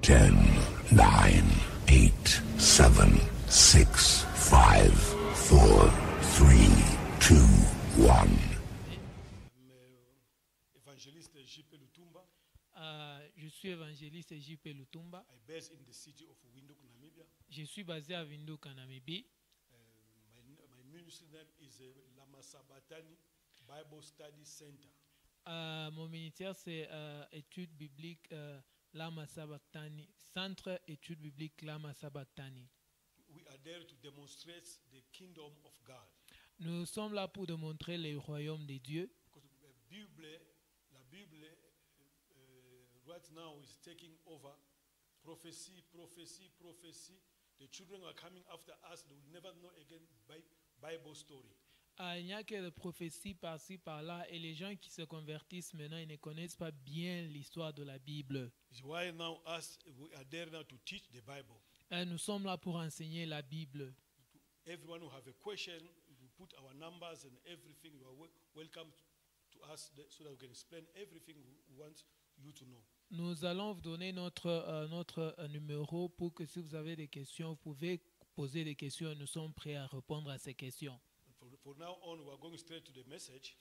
10, 9, 8, 7, 6, 5, 4, 3, 2, 1. Évangéliste J.P. Lutumba. Je suis évangéliste J.P. Lutumba. I based in the city of Windhoek, Namibia. Je suis basé à Windhoek, en Namibie. My ministry name is Lama Sabatani Bible Study Center. Mon ministère, c'est études bibliques Lama Sabatani, Centre études bibliques Lama Sabatani. We are there to demonstrate the kingdom of God. Nous sommes là pour démontrer le royaume de Dieu. Because la Bible right now is taking over. Prophecy. The children are coming after us. They will never know again Bible story. Il n'y a que des prophéties par-ci, par-là, et les gens qui se convertissent maintenant, ils ne connaissent pas bien l'histoire de la Bible. It's why now we are there now to teach the Bible. Nous sommes là pour enseigner la Bible. Everyone who have a question, we put our numbers and everything. You are welcome to us so that we can explain everything we want you to know. Nous allons vous donner notre numéro pour que si vous avez des questions, vous pouvez poser des questions et nous sommes prêts à répondre à ces questions. For now on, we are going straight to the message.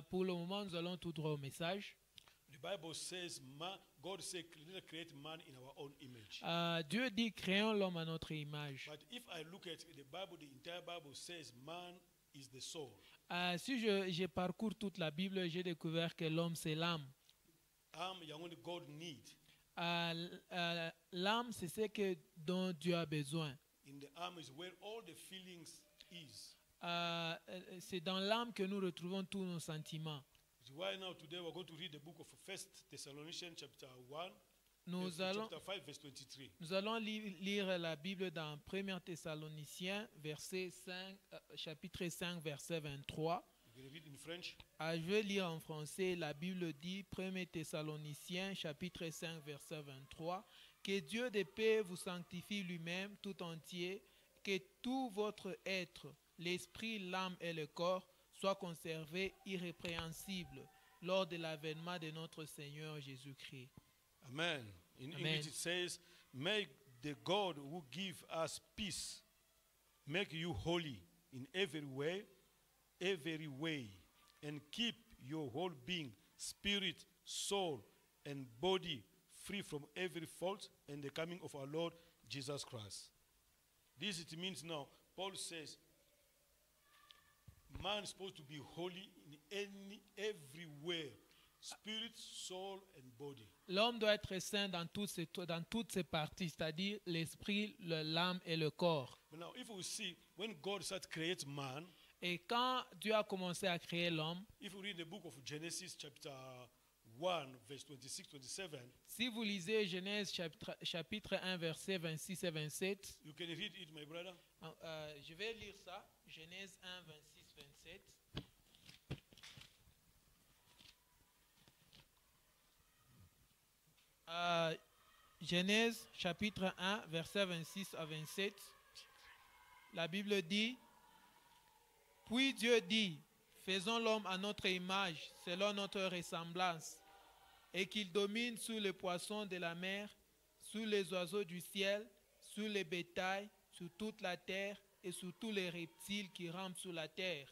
Pour le moment, nous allons tout droit au message. The Bible says, God said, let us create man in our own image. Dieu dit, créons l'homme à notre image. But if I look at the Bible, the entire Bible says man is the soul. Si je parcours toute la Bible, j'ai découvert que l'homme, c'est l'âme. God need. L'âme, c'est ce dont Dieu a besoin. In the arm is where all the feelings is. C'est dans l'âme que nous retrouvons tous nos sentiments. Why now today we're going to read the book of 1 Thessalonians chapter 1, chapter 5 verse 23. Nous allons lire la Bible dans 1 Thessaloniciens chapitre 5 verset 23. You can read in French. Je vais lire en français. La Bible dit 1 Thessaloniciens chapitre 5 verset 23 que Dieu de paix vous sanctifie lui-même tout entier, que tout votre être, l'esprit, l'âme et le corps soient conservés irrépréhensibles lors de l'avènement de notre Seigneur Jésus-Christ. Amen. In Amen. English it says, "May the God who give us peace make you holy in every way, and keep your whole being, spirit, soul, and body free from every fault and the coming of our Lord Jesus Christ." This it means now. Paul says, man is supposed to be holy in everywhere, spirit, soul, and body. L'homme doit être saint dans toutes ses parties, c'est-à-dire l'esprit, l'âme et le corps. But now, if we see when God started creating man, Et quand Dieu a commencé à créer l'homme, if we read the book of Genesis, chapter 1, verse 26-27, si vous lisez Genèse chapitre 1, versets 26 et 27, you can read it, my brother. je vais lire ça. Genèse 1, 26, 27. Genèse chapitre 1, versets 26 à 27. La Bible dit, « Puis Dieu dit, faisons l'homme à notre image, selon notre ressemblance, et qu'il domine sur les poissons de la mer, sur les oiseaux du ciel, sur les bétails, sur toute la terre et sur tous les reptiles qui rampent sur la terre.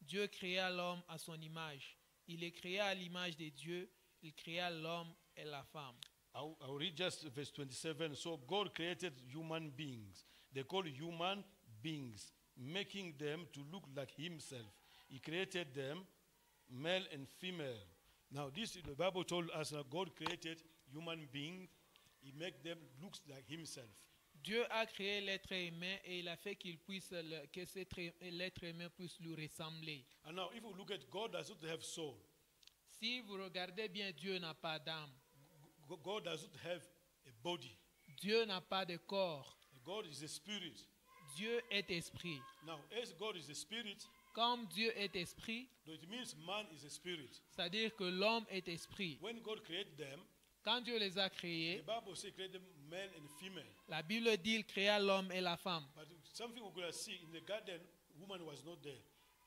Dieu créa l'homme à son image. Il est créé à l'image de Dieu. Il créa l'homme et la femme. » I'll read just verse 27. So God created human beings. They call human beings, making them to look like himself. He created them, male and female. Now the Bible told us that God created human beings. He made them look like himself. Dieu a créé l'être humain et il a fait que l'être humain puisse lui ressembler. And now if we look at God does not have soul. Si vous regardez bien, Dieu n'a pas d'âme. God does not have a body. Dieu n'a pas de corps. God is a spirit. Dieu est esprit. Now, as God is a spirit, Comme Dieu est esprit, it means man is a spirit. c'est-à-dire que l'homme est esprit. When God created them, Quand Dieu les a the créés, Bible says created them male and female. la Bible dit qu'il créa l'homme et la femme. But something we're going to see in the garden, woman was not there.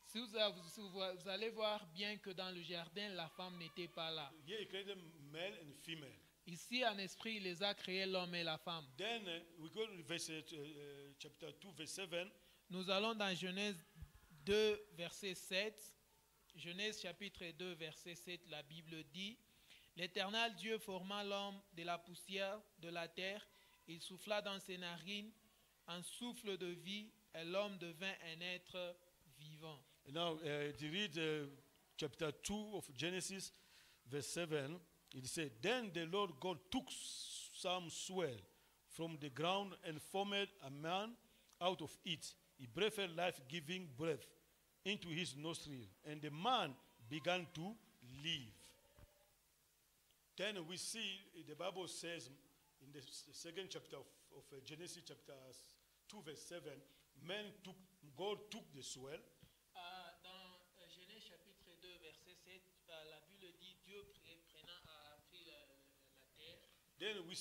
Si vous allez voir bien que dans le jardin, la femme n'était pas là. Here he created male and female. Ici, en esprit, il les a créés l'homme et la femme. Then we go to chapter 2, verse 7. Nous allons dans Genèse 2, verset 7. Genèse chapitre 2, verset 7, la Bible dit: L'Éternel Dieu forma l'homme de la poussière de la terre, il souffla dans ses narines un souffle de vie, et l'homme devint un être vivant. Now, to read chapter 2 of Genesis, verse 7, it said, Then the Lord God took some soil from the ground and formed a man out of it. He breathed life-giving breath into his nostril, and the man began to live. Then we see, the Bible says, in the second chapter of Genesis, chapter 2, verse 7, God took the soil. Dans Genèse chapitre 2, verset 7, la Bible dit Dieu a pris la terre. Then we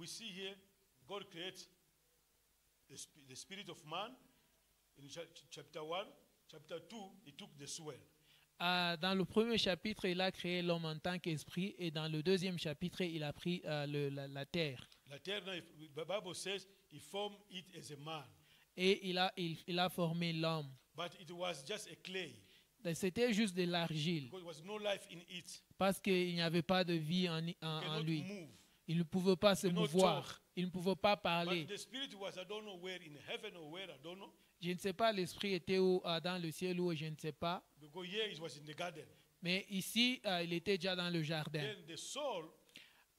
see here, God creates the spirit of man. In chapter 1, chapter 2, he took the soil. Dans le premier chapitre, il a créé l'homme en tant qu'esprit, et dans le deuxième chapitre, il a pris la terre. La terre, the Bible says, he formed it as a man. Et il a formé l'homme. But it was just a clay. C'était juste de l'argile, Because there was no life in it. parce qu'il n'y avait pas de vie en It cannot lui. move. Il ne pouvait pas se cannot mouvoir, talk. il ne pouvait pas parler. But the spirit was, I don't know where, in heaven or where, I don't know. Je ne sais pas, l'esprit était où, dans le ciel ou je ne sais pas. Because here it was in the garden. Mais ici, il était déjà dans le jardin. Then the soul,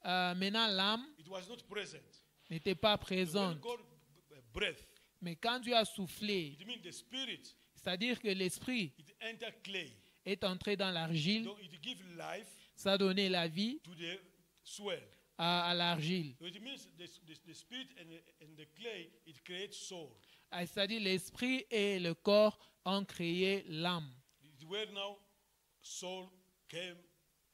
Maintenant, l'âme it was not present. n'était pas When présente. God breath, Mais quand Dieu a soufflé, it means the spirit, c'est-à-dire que l'esprit it entered clay. est entré dans l'argile, So it gives life ça a donné la vie to the soil. à l'argile. So it means the spirit and the clay, it creates soul. C'est-à-dire l'esprit et le corps ont créé l'âme. It's where now soul came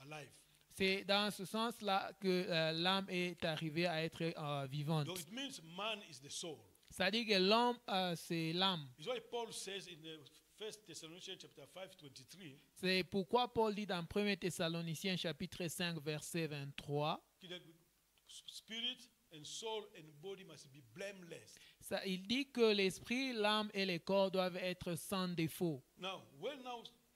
alive. C'est dans ce sens-là que l'âme est arrivée à être vivante. So it means man is the soul. C'est-à-dire que l'homme, c'est l'âme. It's why Paul says in the 1 Thessalonians chapter 5, 23, C'est pourquoi Paul dit dans 1 Thessaloniciens chapitre 5 verset 23, the spirit and soul and body must be blameless. il dit que l'esprit, l'âme et le corps doivent être sans défaut. Now, when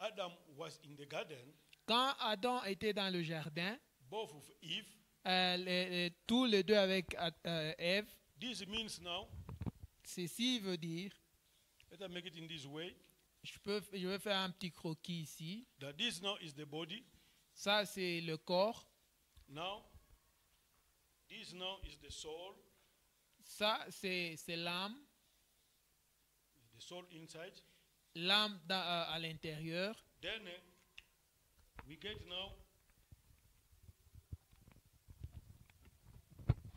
Adam was in the garden, Quand Adam était dans le jardin, both of Eve, tous les deux avec Ève, this means now, ceci veut dire, let us make it in this way, je vais faire un petit croquis ici. that this now is the body. Ça, c'est le corps. Now, this now is the soul, Ça, c'est l'âme. the soul inside. L'âme à l'intérieur. Then we get now,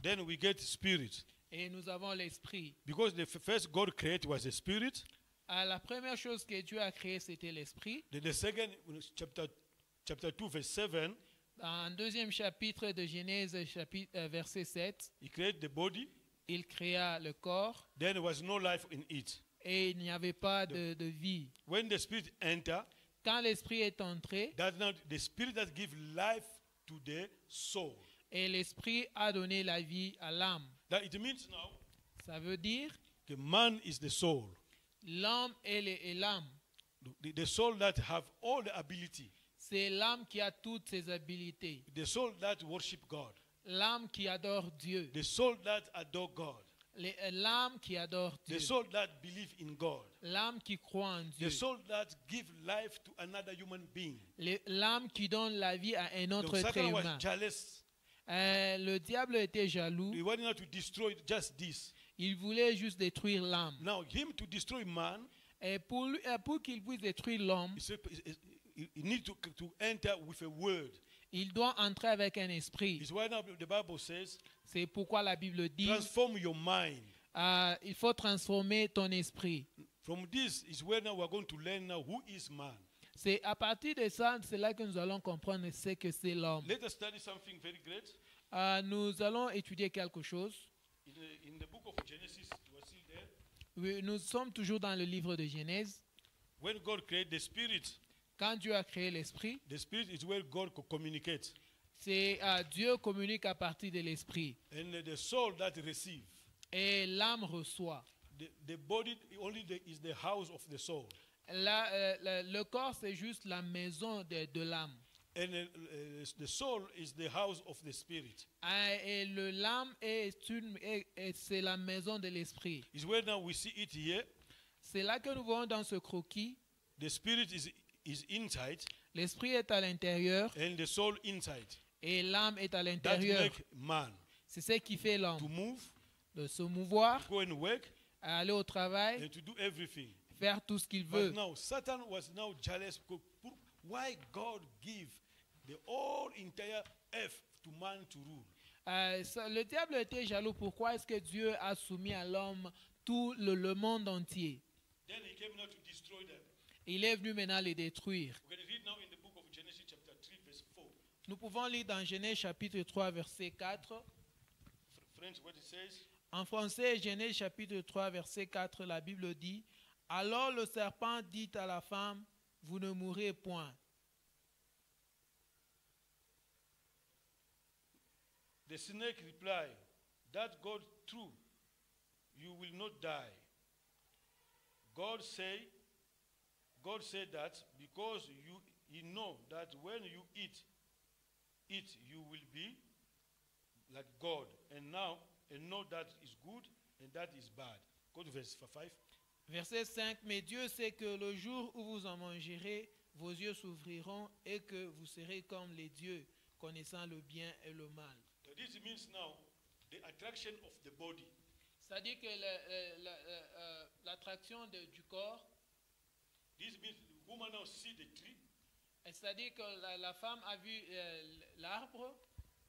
then we get spirit. Et nous avons l'esprit. Because the first God created was a spirit. La première chose que Dieu a créée, c'était l'esprit. Then the second, chapter 2, verse 7, Dans le deuxième chapitre de Genèse, verset 7, he created the body. il créa le corps Then there was no life in it. et il n'y avait pas de vie. When the spirit enter, Quand l'esprit est entré, that's now the spirit that gives life to the soul. et l'esprit a donné la vie à l'âme. That it means now, Ça veut dire the man is the soul. l'homme et l'âme. The soul that have all the ability. C'est l'âme qui a toutes ses habilités. The soul that worship God. L'âme qui adore Dieu. The soul that adore God. L'âme qui adore Dieu. The soul that believe in God. L'âme qui croit en Dieu. The soul that give life to another human being. L'âme qui donne la vie à un autre The être Satan was humain. jealous. Le diable était jaloux. He wanted to destroy just this. Il voulait juste détruire l'âme. Now, him to destroy man, Et pour qu'il puisse détruire l'homme, he needs to enter with a word. il doit entrer avec un esprit. It's why now the Bible says, C'est pourquoi la Bible dit, transform your mind. il faut transformer ton esprit. From this is where now we're going to learn now who is man. C'est à partir de ça, c'est là que nous allons comprendre ce que c'est l'homme. Let us study something very great. Nous allons étudier quelque chose. In the book of Genesis, you are still there. Oui, nous sommes toujours dans le livre de Genèse. When God created the spirit Quand Dieu a créé l'esprit, is where God could communicate. C'est Dieu communique à partir de l'esprit. And the soul that receives. Et l'âme reçoit. The body only is the house of the soul. Le corps, c'est juste la maison de l'âme. And the soul is the house of the spirit. Et l'âme c'est la maison de l'esprit. Is where now we see it here. C'est là que nous voyons dans ce croquis. The spirit is inside. L'esprit est à l'intérieur. And the soul inside. Et l'âme est à l'intérieur. That make man. C'est ce qui fait l'homme. To move. De se mouvoir. Go and work. Aller au travail. And to do everything. Faire tout ce qu'il veut. But now Satan was now jealous. Why God give the whole entire earth to man to rule? Le diable était jaloux. Pourquoi est-ce que Dieu a soumis à l'homme tout le monde entier? Then he came now to destroy them. Il est venu maintenant les détruire. We can read now in the book of Genesis chapter 3 verse 4. Nous pouvons lire dans Genèse chapitre 3 verset 4. French, what it says? En français, Genèse chapitre 3 verset 4, la Bible dit: alors le serpent dit à la femme, vous ne mourrez point. The snake replied, that God true, you will not die. God said that because you know that when you eat, you will be like God, and know that is good and that is bad. Go to verse 5. Verset 5, mais Dieu sait que le jour où vous en mangerez, vos yeux s'ouvriront et que vous serez comme les dieux, connaissant le bien et le mal. So this means now the attraction of the body. C'est-à-dire que l'attraction du corps. This means the woman now see the tree. C'est-à-dire que la femme a vu l'arbre.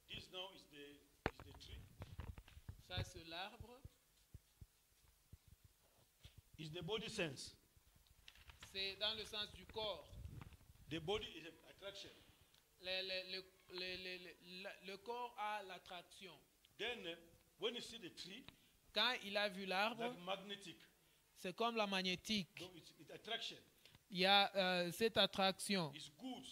This now is the tree. Ça c'est l'arbre. Is the body sense. C'est dans le sens du corps. The body is an attraction. Le corps a l'attraction. Then when you see the tree, quand il a vu l'arbre, like magnetic. C'est comme la magnétique. So it's attraction. Il y a cette attraction. It's good.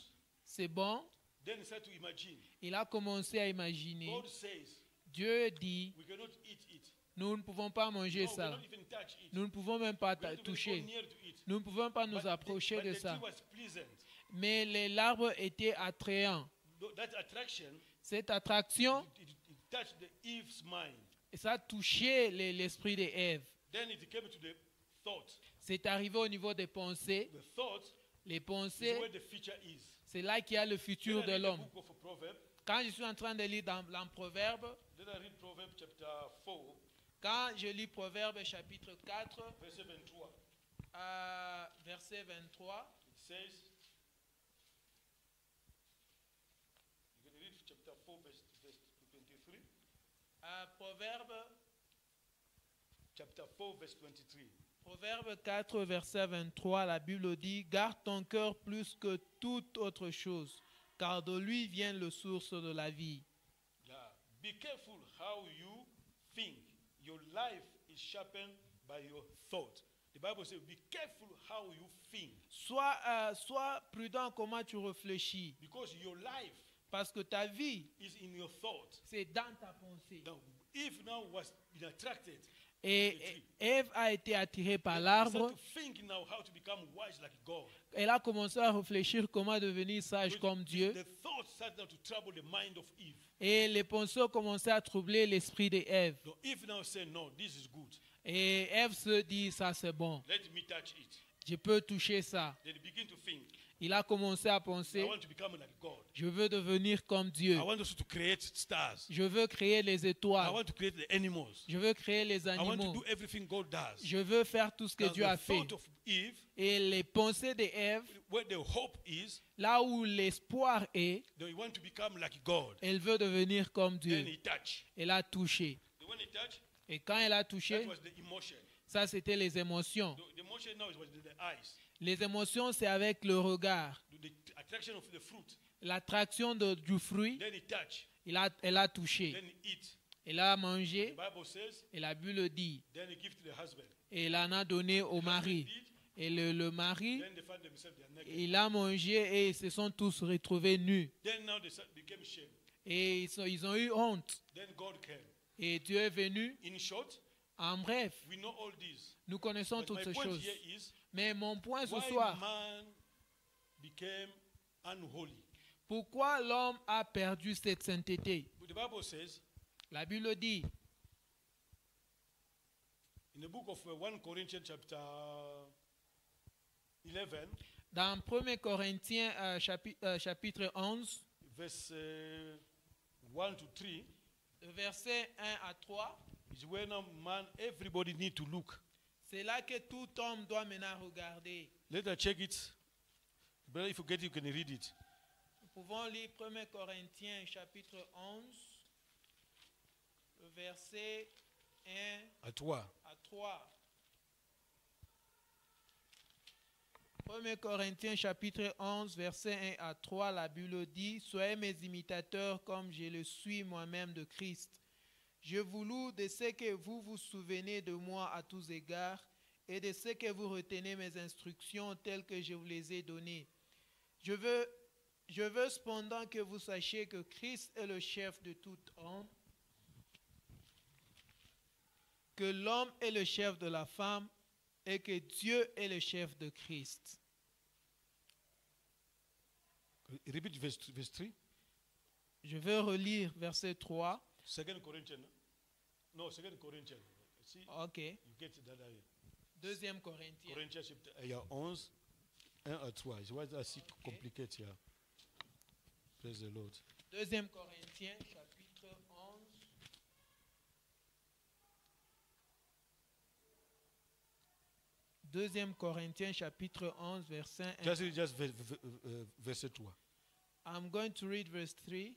C'est bon. Then he started to imagine. Il a commencé à imaginer. God says, Dieu dit, we cannot eat it. Nous ne pouvons pas manger No, ça. we cannot even touch it. Nous ne pouvons même pas We cannot even toucher. go near to it. Nous ne pouvons pas nous But approcher but de the ça. tree was pleasant. Mais l'arbre était attrayant. That attraction, Cette attraction, it touched the Eve's mind. ça a touché l'esprit d'Ève. Then it came to the thought. C'est arrivé au niveau des pensées. The thought Les is pensées, where the future is. c'est là qu'il y a le futur Then I de read the l'homme. book of Proverbs. Quand je suis en train de lire dans Proverbe, Then I read Proverbs chapter 4, quand je lis Proverbe chapitre 4, verse 23. verset 23, It says, you can read chapter 4, verse 23. Proverbe, Chapter 4, verse 23. Proverbe 4, verset 23, la Bible dit: garde ton cœur plus que toute autre chose, car de lui vient le source de la vie. Yeah. Be careful how you think. Your life is sharpened by your thought. The Bible says, be careful how you think. Sois prudent comment tu réfléchis, Because your life parce que ta vie, is in your thought. c'est dans ta pensée. Now, if now was been attracted, Et Ève a été attirée par l'arbre. to think now how to become wise like God. Elle a commencé à réfléchir comment devenir sage comme Dieu. The thoughts started now to trouble the mind of Eve. Et les pensées ont commencé à troubler l'esprit d'Ève. So Eve now say, no, this is good. Et Ève se dit, ça c'est bon, Let me touch it. je peux toucher ça. Then he begin to think, Il a commencé à I penser, want to become like God. je veux devenir comme Dieu. I want also to create stars. Je veux créer les I étoiles. want to create the animals. Je veux créer les I want to animaux. do everything God does. Je veux faire tout ce que Now, Dieu the a fait. thought of Eve, Et les pensées d'Ève, where the hope is, là où l'espoir est, they want to become like God. elle veut devenir comme Then Dieu. he touch. Elle a touché. When he touch, Et quand elle a that touché, was the emotion. ça c'était les émotions. The emotion now was the eyes. Les émotions, c'est avec le regard. The attraction of the fruit. L'attraction du fruit, Then he touch. elle a touché. Then he eat. Elle a The mangé Bible says, et la Bible dit. then he give to the husband. Et elle en a donné au mari. Et le mari, Then they find themselves they are naked. il a mangé et ils se sont tous retrouvés nus. Then now they became shame. Et ils ont eu honte. Then God came. Et Dieu est venu. In short, En bref, we know all this. nous connaissons But toutes my ces point choses. here is Mais mon point ce why soir, man became unholy. pourquoi l'homme a perdu cette sainteté? But the Bible says La Bible dit, in the book of 1 Corinthians chapter 11, dans 1 Corinthiens chapitre 11, verse 1 to 3, versets 1 à 3, is where now man, everybody need to look. c'est là que tout homme doit maintenant regarder. Let us check it. Brother, if you get it, you can read it. Nous pouvons lire 1 Corinthiens chapitre 11, verset 1 À toi. à 3. 1 Corinthiens chapitre 11, verset 1 à 3, la Bible dit, « Soyez mes imitateurs comme je le suis moi-même de Christ. Je vous loue de ce que vous vous souvenez de moi à tous égards et de ce que vous retenez mes instructions telles que je vous les ai données. Je veux cependant que vous sachiez que Christ est le chef de tout homme, que l'homme est le chef de la femme et que Dieu est le chef de Christ. » Repeat verse 3. Je veux relire verset 3. 2 Corinthians. No, 2 Corinthians. See, Ok. you get that area. 2 Corinthiens. Corinthians chapter 11, 1 à 3. Je vois ça assez compliqué here. Praise the Lord. 2 Corinthiens chapitre 11. Deuxième Corinthiens chapitre 11 verset 1. Just verset 3. I'm going to read verse 3.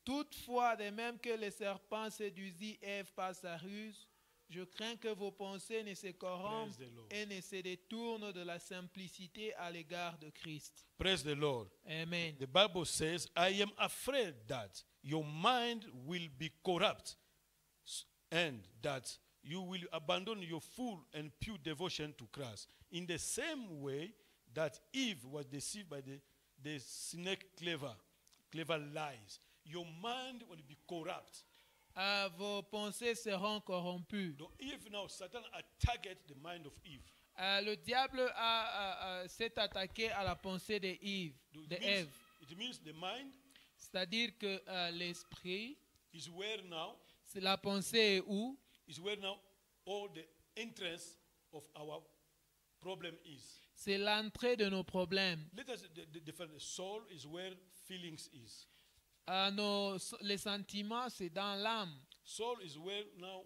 Toutefois, de même que le serpent séduisit Ève par sa ruse, je crains que vos pensées ne se corrompent Praise the Lord. et ne se détournent de la simplicité à l'égard de Christ. Praise the Lord. Amen. The Bible says, I am afraid that your mind will be corrupt and that you will abandon your full and pure devotion to Christ. In the same way that Eve was deceived by the snake clever lies. Your mind will be corrupt. Vos pensées seront corrompues. So Eve now, Satan attacked the mind of Eve. Le diable s'est attaqué à la pensée de Ève. It means the mind C'est-à-dire que l'esprit, is where now c'est la pensée est où? is where now all the entrance of our problem is. C'est l'entrée de nos problèmes. Let us define the soul is where feelings is. Les sentiments, c'est dans l'âme. Soul is where now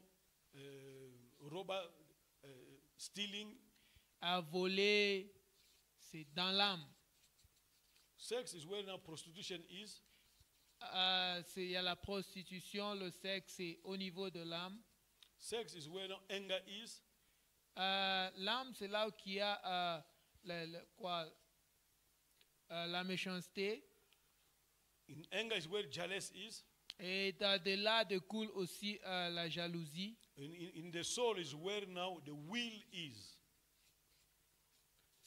robber, stealing. À voler, c'est dans l'âme. Sex is where now prostitution is. Il y a la prostitution, le sexe, c'est au niveau de l'âme. Sex is where now anger is. L'âme, c'est là où il y a la méchanceté. In anger is where jealous is. Et de là découle aussi la jalousie. In the soul is where now the will is.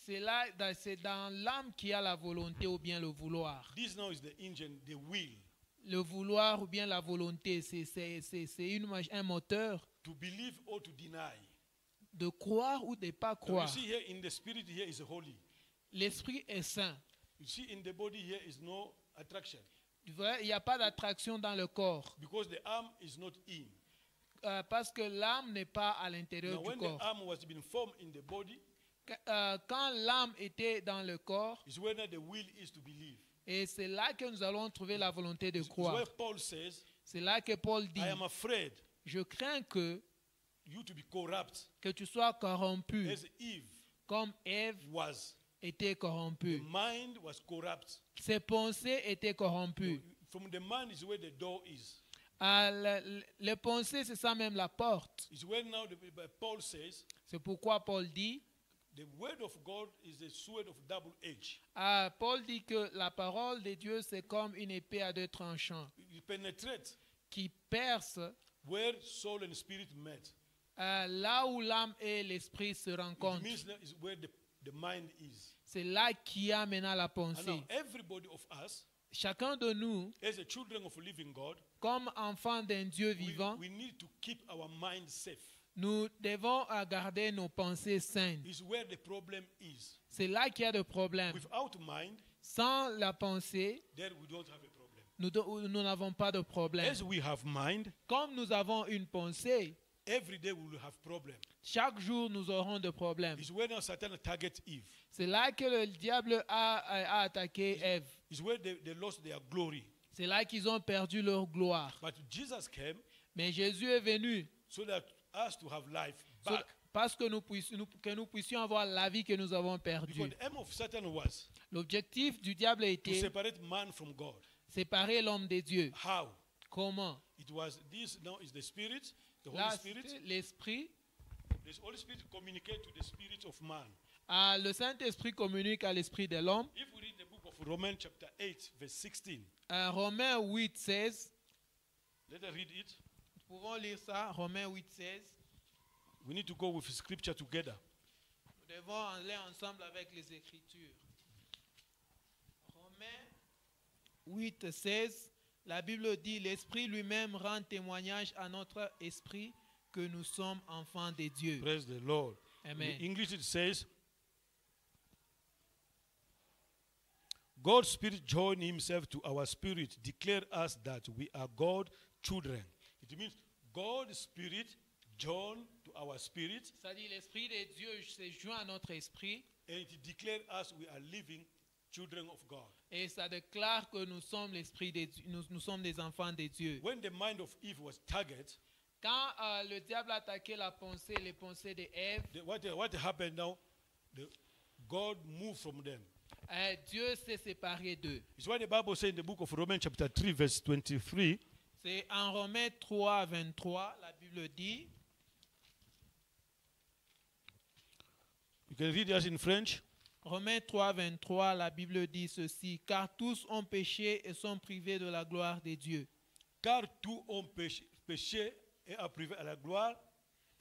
C'est dans l'âme qu'il y a la volonté ou bien le vouloir. This now is the engine, the will. Le vouloir ou bien la volonté, c'est un moteur To believe or to deny. de croire ou de ne pas Now you croire. see here in the spirit here is holy. L'esprit est saint. You see in the body here is no attraction. Tu vois, il n'y a pas d'attraction dans le corps. Because the arm is not in. Parce que l'âme n'est pas à l'intérieur Now du when the corps. arm was being formed in the body, Quand l'âme était dans le corps, is where now the will is to believe. et c'est là que nous allons trouver la volonté de It's croire. where Paul says, C'est là que Paul dit, I am afraid je crains que you to be corrupt tu sois corrompu as Eve comme Ève was. était The corrompue. mind was corrupt. Ses pensées étaient corrompues. From the mind is where the door is. Les pensées, c'est ça même la porte. It's where now Paul says, C'est pourquoi Paul dit, the word of God is a sword of double edge. Paul dit que la parole de Dieu, c'est comme une épée à deux tranchants It penetrates qui perce where soul and spirit met. là où l'âme et l'esprit se It rencontrent. means that is where the mind is. C'est là qu'il y a maintenant la And now pensée. everybody of us chacun de nous, as the children of a living God, comme enfants d'un Dieu vivant, we need to keep our mind safe. nous devons garder nos pensées saines. Is where the problem is. C'est là qu'il y a le problème. Without mind, Sans la pensée, then we don't have a problem. nous n'avons pas de problème. As we have mind, Comme nous avons une pensée, every day we will have problem. chaque jour nous aurons des problèmes. Is where now Satan target Eve. C'est là que le diable a attaqué Ève. Is where they lost their glory. C'est là qu'ils ont perdu leur gloire. But Jesus came Mais Jésus est venu so that us to have life so- back. parce que nous puissions avoir la vie que nous avons Because perdue. the aim of Satan was L'objectif du diable to était separate man from God. séparer l'homme de Dieu. How? Comment? It was this now is the Spirit, the Holy Là, Spirit. c'est l'Esprit. The Holy Spirit communicate to the spirit of man. Le Saint-Esprit communique à l'esprit de l'homme. If we read the book of Romans chapter 8 verse 16, Romains 8, 16. let us read it. Nous pouvons lire ça. Romains 8, 16. We need to go with scripture together. Nous devons aller ensemble avec les Écritures. Romains 8, 16. La Bible dit, l'Esprit lui-même rend témoignage à notre esprit que nous sommes enfants de Dieu. Praise the Lord. Amen. In English it says, God's Spirit joined himself to our spirit, declare us that we are God's children. It means God's Spirit joined to our spirit, C'est-à-dire l'Esprit de Dieu s'est joint à notre esprit and it declared us we are living children of God. et ça déclare que nous sommes l'Esprit de Dieu, nous sommes des enfants de Dieu. When the mind of Eve was targeted, Quand le diable a attaqué les pensées de Ève, what happened now? God moved from them. Dieu s'est séparé d'eux. It's why the Bible says in the book of Romans chapter 3 verse 23, C'est en Romains 3, 23, la Bible dit, you can read it in French. Romains 3, 23, la Bible dit ceci, car tous ont péché et sont privés de la gloire de Dieu. Car tous ont péché et a privé à la gloire.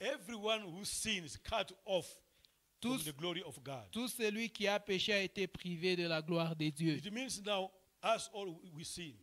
Everyone who sins cut off from Tous- the glory of God. Tout celui qui a péché a été privé de la gloire de Dieu. It means now, us all we sin.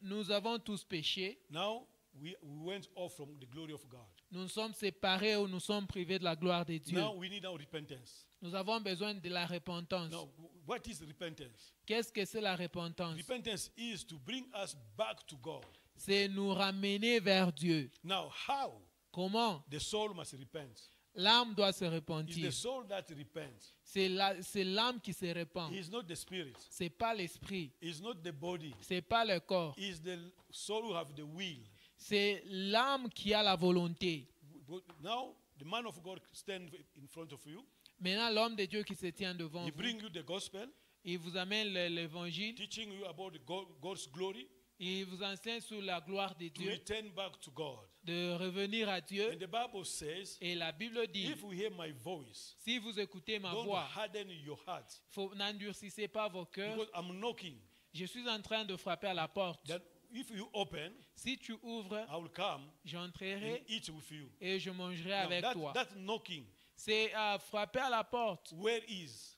Nous avons tous péché. Now we went off from the glory of God. Nous sommes séparés ou nous sommes privés de la gloire de Dieu. Now we need our repentance. Nous avons besoin de la repentance. Now, what is repentance? Qu'est-ce que c'est la repentance? Repentance is to bring us back to God. C'est nous ramener vers Dieu. Now, how? Comment? The soul must repent. L'âme doit se It's repentir. the soul that repents. C'est l'âme qui se repent. It's not the spirit. C'est pas l'esprit. It's not the body. C'est pas le corps. It's the soul who have the will. C'est l'âme qui a la volonté. But now, the man of God stands in front of you. Maintenant, l'homme de Dieu qui se tient devant He vous, brings you the gospel, il vous amène l'évangile, teaching you about God's glory, il vous enseigne sur la gloire de to Dieu, return back to God. de revenir à Dieu. And the Bible says, Et la Bible dit, if you hear my voice, si vous écoutez ma don't voix, harden your heart. n'endurcissez pas vos cœurs. Because I'm knocking. Je suis en train de frapper à la porte. That if you open, Si tu ouvres, I will come and j'entrerai eat with you. et je mangerai Now, avec toi. that knocking, C'est frapper à la porte. where is?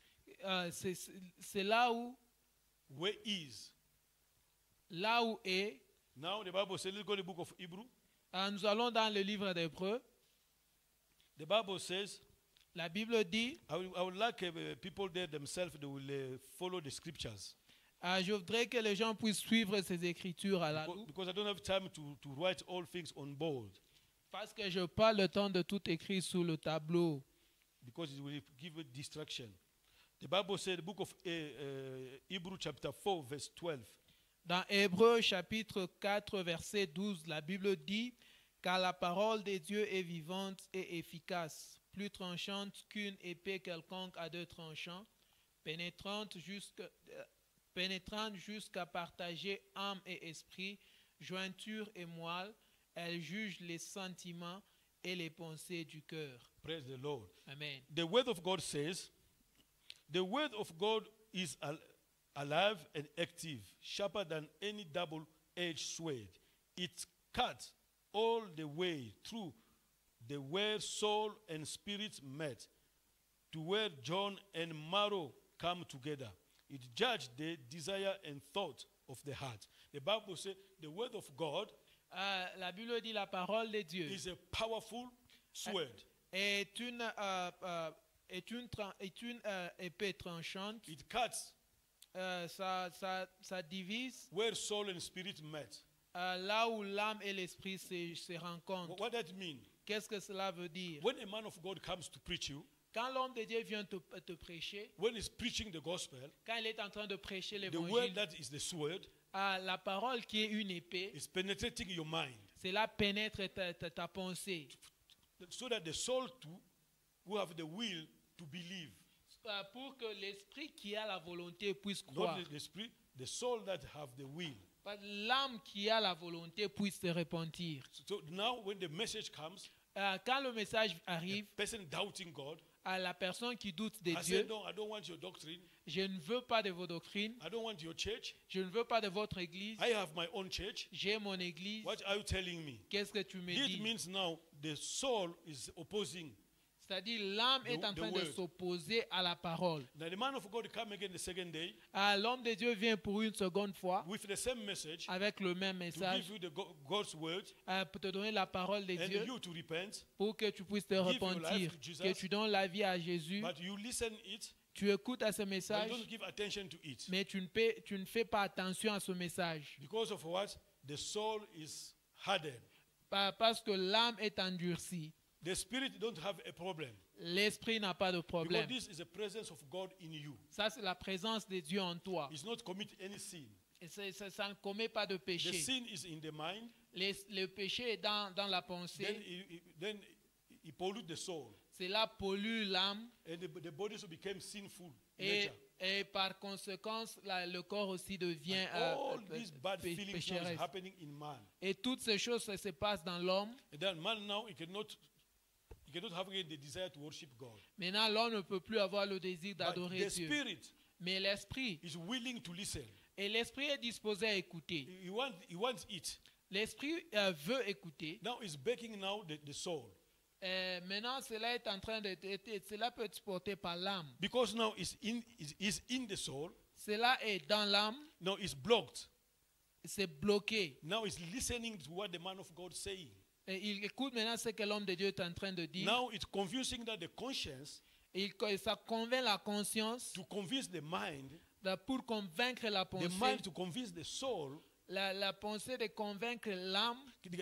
C'est là où Là où est. Now the Bible says, let's go to the book of Hebrew. Nous allons dans le livre d'Hébreux. The Bible says, La Bible dit, I would like people there themselves, they will follow the scriptures. je voudrais que les gens puissent suivre ces écritures à la loupe, Because I don't have time to write all things on board. parce que je n'ai pas le temps de tout écrire sur le tableau. Because it will give a distraction. The Bible says, the book of Hebrew chapter 4 verse 12. Dans Hébreux chapitre 4 verset 12, la Bible dit, car la parole de Dieu est vivante et efficace, plus tranchante qu'une épée quelconque à deux tranchants, pénétrante jusqu'à partager âme et esprit, jointure et moelle, elle juge les sentiments et les pensées du cœur. Praise the Lord. Amen. The word of God says, the word of God is alive and active, sharper than any double-edged sword. It cuts all the way through the where soul and spirit met, to where John and marrow come together. It judges the desire and thought of the heart. The Bible says the word of God La Bible dit la parole de Dieu is a powerful sword. est une épée tranchante. It cuts Ça divise where soul and spirit met. là où l'âme et l'esprit se rencontrent. What that mean? Qu'est-ce que cela veut dire? When a man of God comes to preach you, Quand l'homme de Dieu vient te prêcher, when he's preaching the gospel, quand il est en train de prêcher the word l'évangile, that is the sword la parole qui est une épée, is penetrating your mind, cela pénètre ta pensée. so that the soul too will have the will to believe. Pour que l'esprit qui a la volonté puisse Not croire. the spirit, the soul that have the will. L'âme qui a la volonté puisse se repentir. So now when the message comes, Quand le message arrive, person doubting God, à la personne qui doute de I say, Dieu, no, I don't want your doctrine. je ne veux pas de vos doctrines, I don't want your church. je ne veux pas de votre église, I have my own church. j'ai mon église. What are you telling me? Qu'est-ce que tu me It dis? means now the soul is opposing. C'est-à-dire l'âme est en The train de word. s'opposer à la parole. Now the man of God come again the second day L'homme de Dieu vient pour une seconde fois with the same message avec le même to message give you the God's word pour te donner la parole de and Dieu you to repent. pour que tu puisses te your repentir, life to Jesus. que tu donnes la vie à Jésus. But you listen it, Tu écoutes à ce but message, you don't give attention to it. mais tu ne fais pas attention à ce message. Because of what? The soul is hardened. Parce que l'âme est endurcie. The spirit don't have a problem. L'esprit n'a pas de Because problème. this is the presence of God in you. Ça, c'est la présence de Dieu en toi. He's not commit any sin. Et ça ne commet pas de The péché. sin is in the mind. Le péché est dans la pensée. Then he pollute the soul. Cela pollue l'âme. And the body so became sinful Et, nature. et par conséquent, le corps aussi devient All these bad feelings now is pécheresse. happening in man. Et toutes ces choses ça se passent dans l'homme. And then man now he cannot have again the desire to worship God. Maintenant, l'homme ne peut plus avoir le désir But d'adorer the Dieu. spirit Mais l'esprit, is willing to listen. et l'esprit est disposé à écouter. He wants it. L'esprit veut écouter. Now he's begging now the soul. Maintenant, cela est en train cela peut être porté par l'âme. Because now it's in the soul. Cela est dans l'âme, Now it's blocked. c'est bloqué. Now it's listening to what the man of God is saying. Et il écoute maintenant ce que l'homme de Dieu est en train de dire. Now it's confusing that the conscience Et ça convainc la conscience to convince the mind, pour convaincre la the pensée. mind to convince the soul La pensée de convaincre l'âme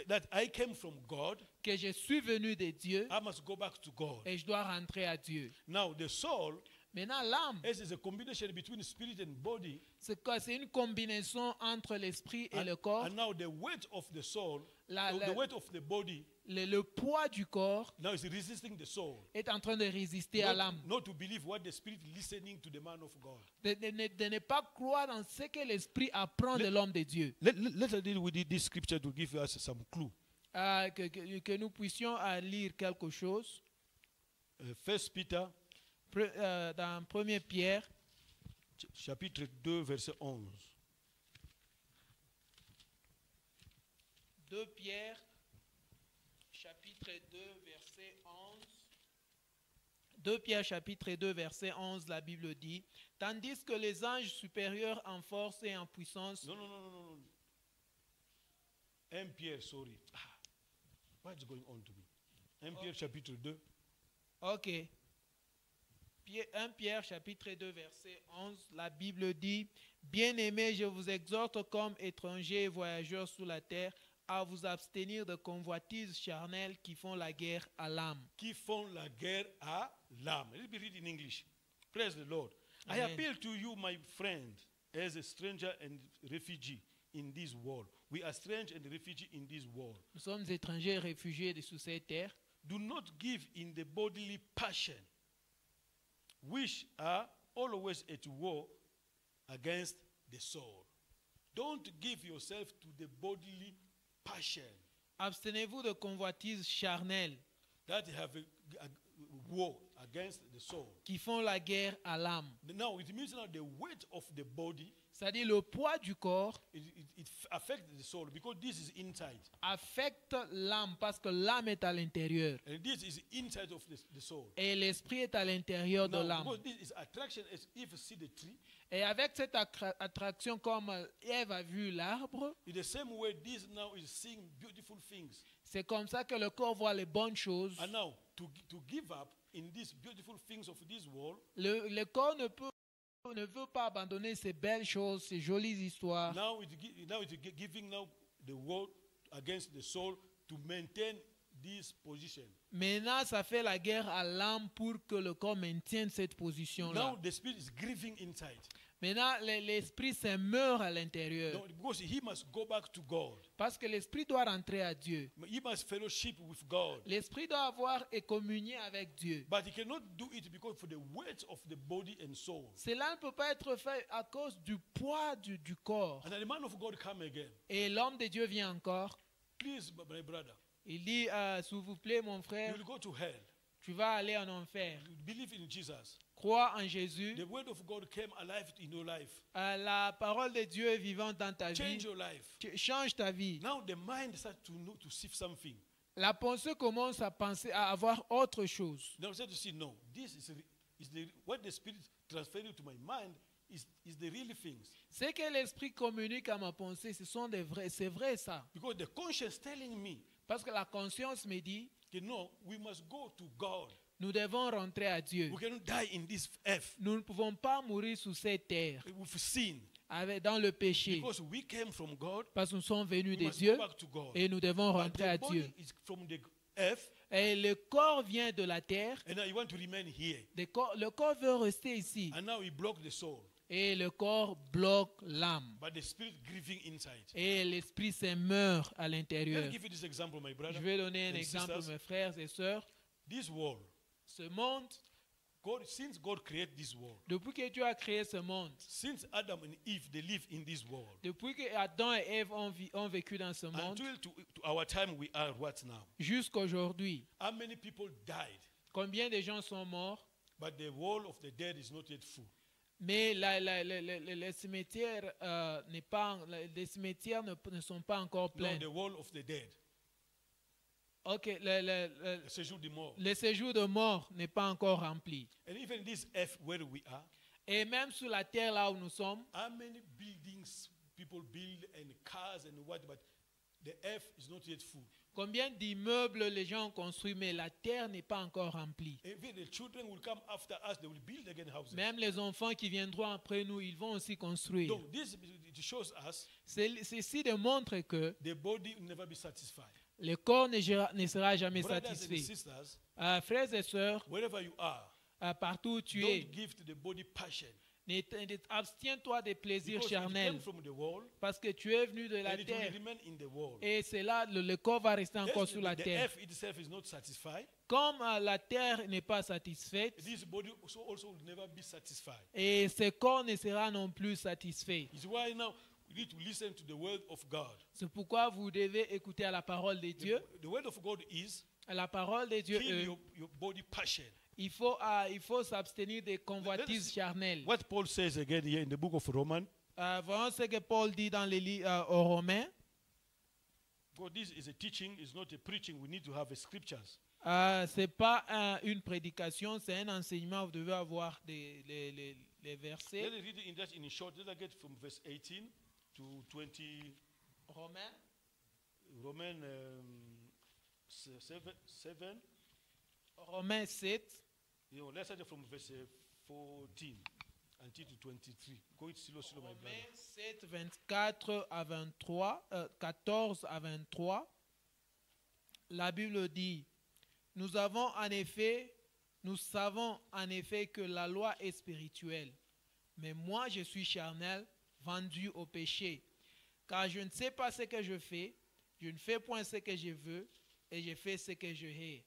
that I came from God. que je suis venu de Dieu I must go back to God. et je dois rentrer à Dieu. Now the soul, Maintenant, l'âme, as is a combination between spirit and body. c'est une combinaison entre l'esprit et le And, corps. and now the weight of the soul, La- the la- weight of the body, Le poids du corps now is resisting the soul. est en train de résister à l'âme. Not to believe what the spirit listening to the man of God. De ne pas croire dans ce que l'esprit apprend de l'homme de Dieu. Let us deal with this scripture to give us some clue. Que nous puissions lire quelque chose. First Peter, Dans 1 Pierre, chapitre 2, verset 11. 2 Pierre, chapitre 2, verset 11. 2 Pierre, chapitre 2, verset 11, la Bible dit, « Tandis que les anges supérieurs en force et en puissance... » No. 1 Pierre, sorry. What's going on to me? 1 Pierre, chapitre 2. Ok. 1 Pierre, chapitre 2, verset 11, la Bible dit, « Bien-aimés, je vous exhorte comme étrangers et voyageurs sur la terre, à vous abstenir de convoitises charnelles qui font la guerre à l'âme. » Qui font la guerre à l'âme. Let me read in English. Praise the Lord. I Amen. appeal to you, my friend, as a stranger and refugee in this world. We are strange and refugee in this world. Nous sommes étrangers et réfugiés sur cette terre. Do not give in the bodily passion, which are always at war against the soul. Don't give yourself to the bodily passion Abstenez-vous de convoitises charnelles that have a war against the soul. qui font la guerre à l'âme. Now, it means now the weight of the body C'est-à-dire le poids du corps it affects the soul because this is inside. affecte l'âme parce que l'âme est à l'intérieur And this is inside of the soul. et l'esprit est à l'intérieur de Now, l'âme. because this is attraction, as if you see the tree, Et avec cette attraction, comme Ève a vu l'arbre, in the same way, this now is seeing beautiful things. c'est comme ça que le corps voit les bonnes choses. And now, to give up in these beautiful things of this world, Le corps ne veut pas abandonner ces belles choses, ces jolies histoires. now it's giving now the world against the soul to maintain this position. Maintenant, ça fait la guerre à l'âme pour que le corps maintienne cette position-là. Now the spirit is grieving inside. Maintenant, l'esprit se meurt à l'intérieur. No, because he must go back to God. Parce que l'esprit doit rentrer à Dieu. He must fellowship with God. L'esprit doit avoir et communier avec Dieu. But he cannot do it because for the weight of the body and soul. Cela ne peut pas être fait à cause du poids du corps. And the man of God come again. Et l'homme de Dieu vient encore. Please, my brother, Il dit, s'il vous plaît, mon you frère, will go to hell. tu vas aller en enfer. You believe in Jesus. Crois en Jésus. The word of God came alive in your life. La parole de Dieu est vivante dans ta Change vie. your life. Change ta vie. Now the mind starts to know to see something. La pensée commence à penser à avoir autre chose. Now start to see, no, this is the what the spirit transferring to my mind is the real things. Ce que l'esprit communique à ma pensée, ce sont des vrais, c'est vrai ça. Because the conscience telling me, Parce que la conscience me dit, no, we must go to God. nous devons rentrer à Dieu. We cannot die in this earth Nous ne pouvons pas mourir sous cette terre with sin. dans le péché. Because we came from God, Parce que nous sommes venus we de must Dieu go back to God. et nous devons But rentrer à the Dieu. body is from the earth, Et le corps vient de la terre. and now you want to remain here. Le corps veut rester ici. And now he blocked the soul. Et le corps bloque l'âme. But the spirit grieving inside. Et l'esprit se meurt à Let l'intérieur. me give you this example, my brother. Je vais donner un and exemple, sisters. mes frères et sœurs. This world, Ce monde, since God created this world, depuis que Dieu a créé ce monde, since Adam and Eve, they live in this world, depuis que Adam et Ève ont vécu dans ce monde, until to our time we are what now? jusqu'à aujourd'hui, How many people died? combien de gens sont morts? But the wall of the dead is not yet full. Mais les cimetières, les cimetières ne sont pas encore No, pleins. the wall of the dead. Ok, The séjour des morts. le séjour de mort n'est pas encore rempli. And even this earth where we are, Et même sur la terre là où nous sommes, how many buildings people build and cars and what, but the earth is not yet full. combien d'immeubles les gens ont construits, mais la terre n'est pas encore remplie. Even the children will come after us, they will build again houses. Même les enfants qui viendront après nous, ils vont aussi construire. So this it shows us Ceci démontre que the body will never be satisfied. le corps ne sera jamais Brothers and satisfait. sisters, Frères et sœurs, wherever you are, partout où tu es, don't give to the body passion. abstiens-toi des plaisirs Because it charnels, came from the world, parce que tu es venu de la and it will terre. remain in the world. Et c'est là, le corps va rester encore Yes, sur la the terre. earth itself is not satisfied. Comme la terre n'est pas satisfaite, This body also will never be satisfied. et ce corps ne sera non plus satisfait. It's why now we need to listen to the word of God. C'est pourquoi vous devez écouter à la parole de Dieu. The word of God is La parole de Dieu, kill your body passion. il faut s'abstenir des convoitises charnelles. What Paul says again here in the book of Romans, Voyons ce que Paul dit dans les livres aux Romains. God, this is a teaching, it's not a preaching. We need to have a scriptures. C'est pas une prédication, c'est un enseignement. Vous devez avoir les versets. Let me read it in that in short. Let us get from verse 18 to 20. Romains, Romans 7. Romains 7, Let's start from verse 14 until to 23. Go it slow, my brother. Romains 7, 24 à 23, 14 à 23. La Bible dit, nous savons en effet que la loi est spirituelle, mais moi je suis charnel, vendu au péché. Car je ne sais pas ce que je fais, je ne fais point ce que je veux, et je fais ce que je hais.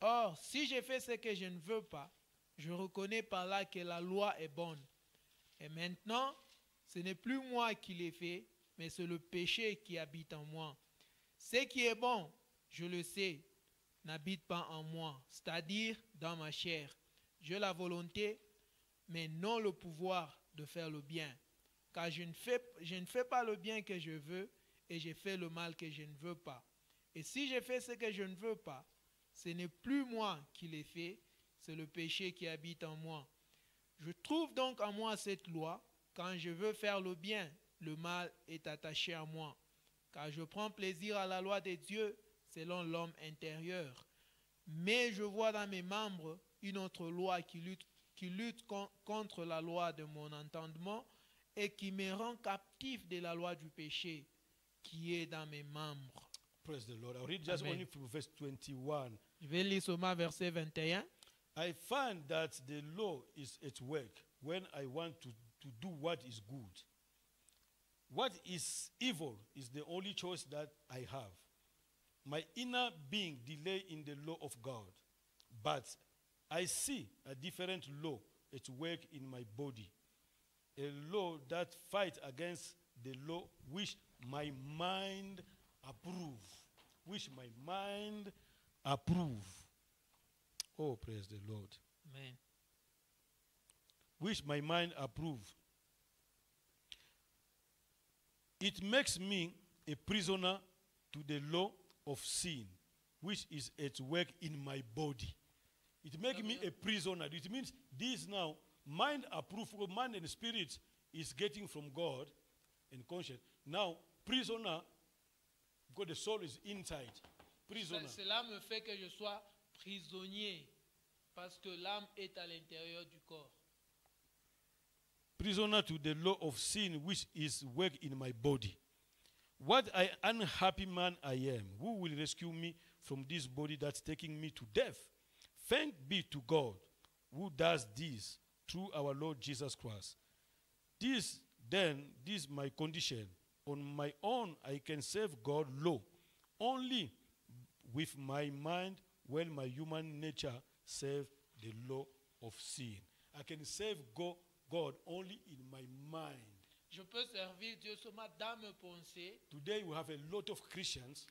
Or, si je fais ce que je ne veux pas, je reconnais par là que la loi est bonne. Et maintenant, ce n'est plus moi qui l'ai fait, mais c'est le péché qui habite en moi. Ce qui est bon, je le sais, n'habite pas en moi, c'est-à-dire dans ma chair. J'ai la volonté, mais non le pouvoir de faire le bien. car je ne fais pas le bien que je veux et je fais le mal que je ne veux pas. Et si je fais ce que je ne veux pas, ce n'est plus moi qui l'ai fait, c'est le péché qui habite en moi. Je trouve donc en moi cette loi, quand je veux faire le bien, le mal est attaché à moi. Car je prends plaisir à la loi de Dieu selon l'homme intérieur. Mais je vois dans mes membres une autre loi qui lutte contre la loi de mon entendement et qui me rend captif de la loi du péché qui est dans mes membres. Praise the Lord. I'll read just Amen. only from verse 21. Je vais lire seulement verset 21. I find that the law is at work when I want to do what is good. What is evil is the only choice that I have. My inner being delay in the law of God, but I see a different law at work in my body, a law that fights against the law which my mind approve. Which my mind approve. Oh, praise the Lord. Amen. Which my mind approve. It makes me a prisoner to the law of sin, which is at work in my body. It makes me a prisoner. It means this now, mind approve, mind and spirit is getting from God and conscience. Now, prisoner, because the soul is inside. Prisoner. Cela me fait que je sois prisonnier parce que l'âme est à l'intérieur du corps. Prisoner to the law of sin which is work in my body. What an unhappy man I am. Who will rescue me from this body that's taking me to death? Thank be to God who does this through our Lord Jesus Christ. This is my condition. On my own I can serve God law. Only with my mind when my human nature serve the law of sin. I can serve God only in my mind. Je peux servir Dieu seulement dans mes pensées. Today we have a lot of Christians.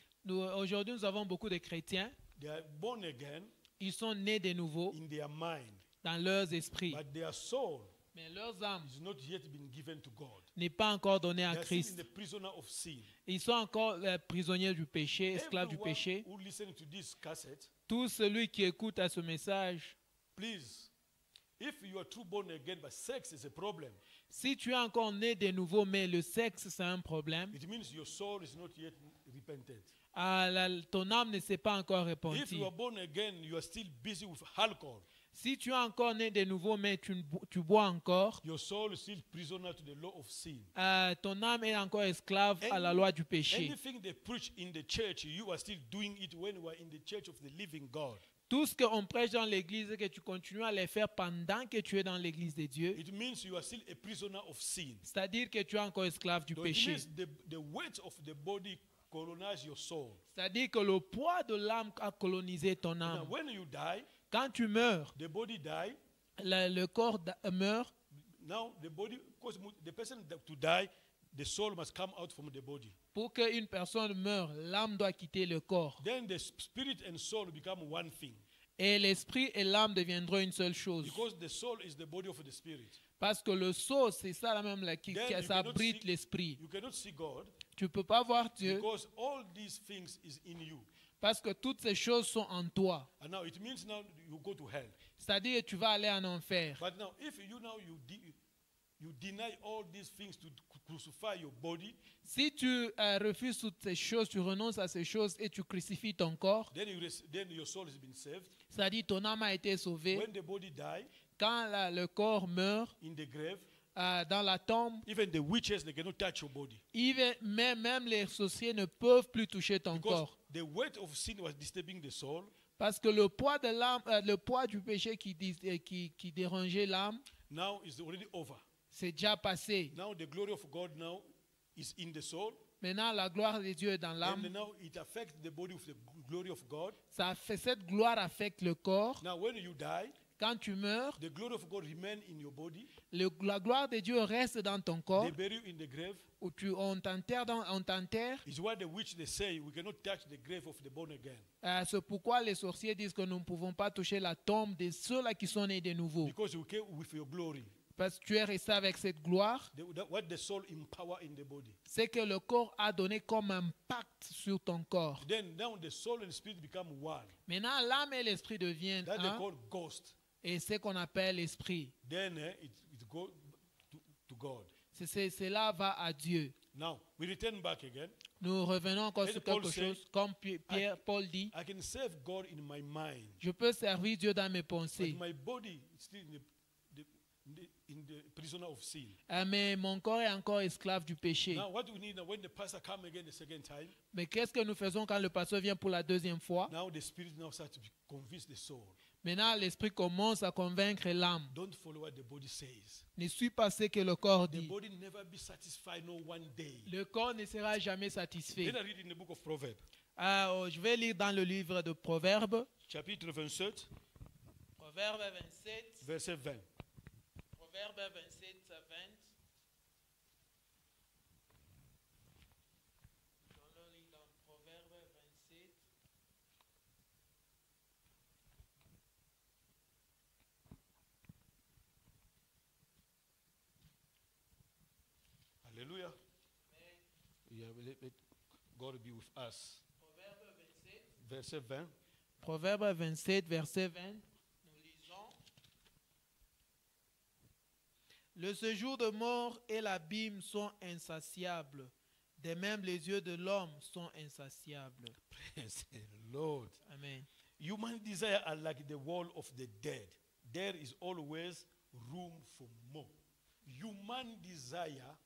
Aujourd'hui, nous avons beaucoup de chrétiens. They are born again Ils sont nés de nouveau in their mind, dans leurs esprits. but their soul Mais leurs âmes is not yet been given to God. n'est pas encore donnée à They are still in Christ. the prisoner of sin. Ils sont encore prisonniers du péché, esclaves du Everyone péché. who listen to this cassette, Tout celui qui écoute à ce message, please, if you are true born again, but sex is a problem, si tu es encore né de nouveau, mais le sexe c'est un problème, it means your soul is not yet repentant. ton âme ne s'est pas encore If repentie. you are born again, you are still busy with alcohol. Si tu es encore né de nouveau, mais tu bois encore, Your soul is still prisoner to the law of sin. ton âme est encore esclave à la loi du péché. Anything they preach in the church, you are still doing it when you are in the church of the living God. Tout ce qu'on prêche dans l'église et que tu continues à le faire pendant que tu es dans l'église de Dieu, It means you are still a prisoner of sin. c'est-à-dire que tu es encore esclave du So it péché. means the weight of the body colonizes your soul. C'est-à-dire que le poids de l'âme a colonisé ton Now, âme. when you die, Quand tu meurs, the body die. le corps meurt. Now the body, because the person to die, the soul must come out from the body. Pour qu'une personne meure, l'âme doit quitter le corps. Then the spirit and soul become one thing. Et l'esprit et l'âme deviendront une seule chose. Because the soul is the body of the spirit. Parce que le sceau, c'est ça là même là, qui Then you ça abrite cannot see- l'esprit. You cannot see God Tu ne peux pas voir Dieu because all these things is in you. parce que toutes ces choses sont en toi. And now it means now you go to hell. C'est-à-dire que tu vas aller en enfer. But now if you deny all these things to crucify your body, Si tu refuses toutes ces choses, tu renonces à ces choses et tu crucifies ton corps, then your soul has been saved. c'est-à-dire ton âme a été sauvée. When the body die Quand le corps meurt in the grave, dans la tombe, even the witches they cannot touch your body même les sorciers ne peuvent plus toucher ton because corps. the weight of sin was disturbing the soul. Parce que le poids de l'âme, le poids du péché qui dérangeait l'âme, Now is already over. c'est déjà passé. Now the glory of God now is in the soul. Maintenant, la gloire de Dieu est dans And l'âme. now it affects the body with the glory of God. Cette gloire affecte le corps. Now when you die, Quand tu meurs, the glory of God remains in your body. la gloire de Dieu reste dans ton corps. They bury you in the grave. Où on t'enterre. It's why the witch they say we cannot touch the grave of the born again. C'est pourquoi les sorciers disent que nous ne pouvons pas toucher la tombe de ceux-là qui sont nés de nouveau. Because you came with your glory. parce que tu es resté avec cette gloire, what the soul empower in the body. c'est que le corps a donné comme impact sur ton corps. Then now the soul and spirit become one. Maintenant, l'âme et l'esprit deviennent That they un, call ghost. et c'est ce qu'on appelle l'esprit. Then it goes to God. Cela va à Dieu. Now we return back again. Nous revenons encore Let sur Paul quelque say, chose. Comme Paul dit, I can serve God in my mind, je peux servir Dieu dans mes pensées, but my body is still in the prisoner of sin. mais mon corps est encore esclave du péché. Now what we need now, when the pastor come again the second time, Mais qu'est-ce que nous faisons quand le pasteur vient pour la deuxième fois? now the spirit now starts to convince the soul. Maintenant, l'esprit commence à convaincre l'âme. Don't follow what the body says. Ne suis pas ce que le corps The dit. body never be satisfied no one day. Le corps ne sera jamais satisfait. Then I read in the book of Proverbs, Je vais lire dans le livre de Proverbes. chapitre 27, Proverbe 27. verset 20. Proverbe 27, 20. On le lit dans Proverbe 27. Hallelujah. Yeah, let God be with us. Proverbe 27. Verset 20. Proverbe 27, verset 20. Nous lisons. Le séjour de mort et l'abîme sont insatiables. De même, les yeux de l'homme sont insatiables. Praise the Lord. Amen. Human desire are like the wall of the dead. There is always room for more. Human desire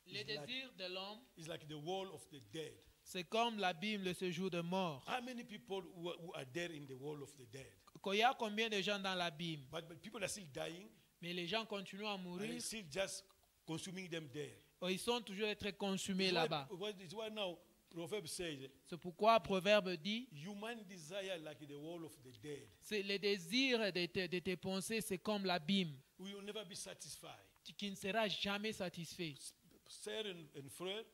Les désirs de l'homme, is like the wall of the dead. c'est comme l'abîme, le séjour de mort. How many people who are there in the wall of the dead? Il y a combien de gens dans l'abîme? But people are still dying, Mais les gens continuent à and mourir. it's still just consuming them there. Ils sont toujours très consumés là-bas. It's why now Proverbs says, C'est pourquoi Proverbe dit, human desire like the wall of the dead. c'est les désirs de tes pensées, c'est comme l'abîme, We will never be satisfied. qui ne sera jamais satisfait. Sir and frère,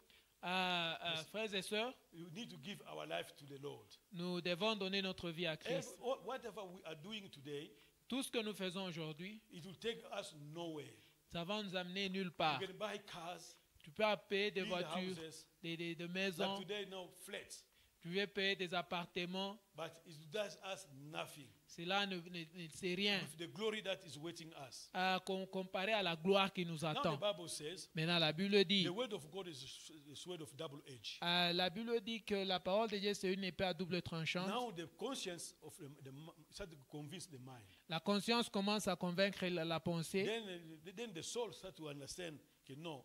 Frères et sœurs, we need to give our life to the Lord. nous devons donner notre vie à Christ. Whatever we are doing today, Tout ce que nous faisons aujourd'hui, it will take us nowhere. ça va nous amener nulle part. You can buy cars, Tu peux payer des build voitures, houses, des like maisons, today now flats, tu veux payer des appartements. but it does us nothing Cela c'est rien with the glory that is waiting us. comparé à la gloire qui nous Now the attend. Bible says, Maintenant, la Bible dit, the word of God is a sword of double edge. la Bible dit que la parole de Dieu, c'est une épée à double tranchant. Now the conscience of start to convince the mind. La conscience commence à convaincre la pensée. Then the soul start to understand that no,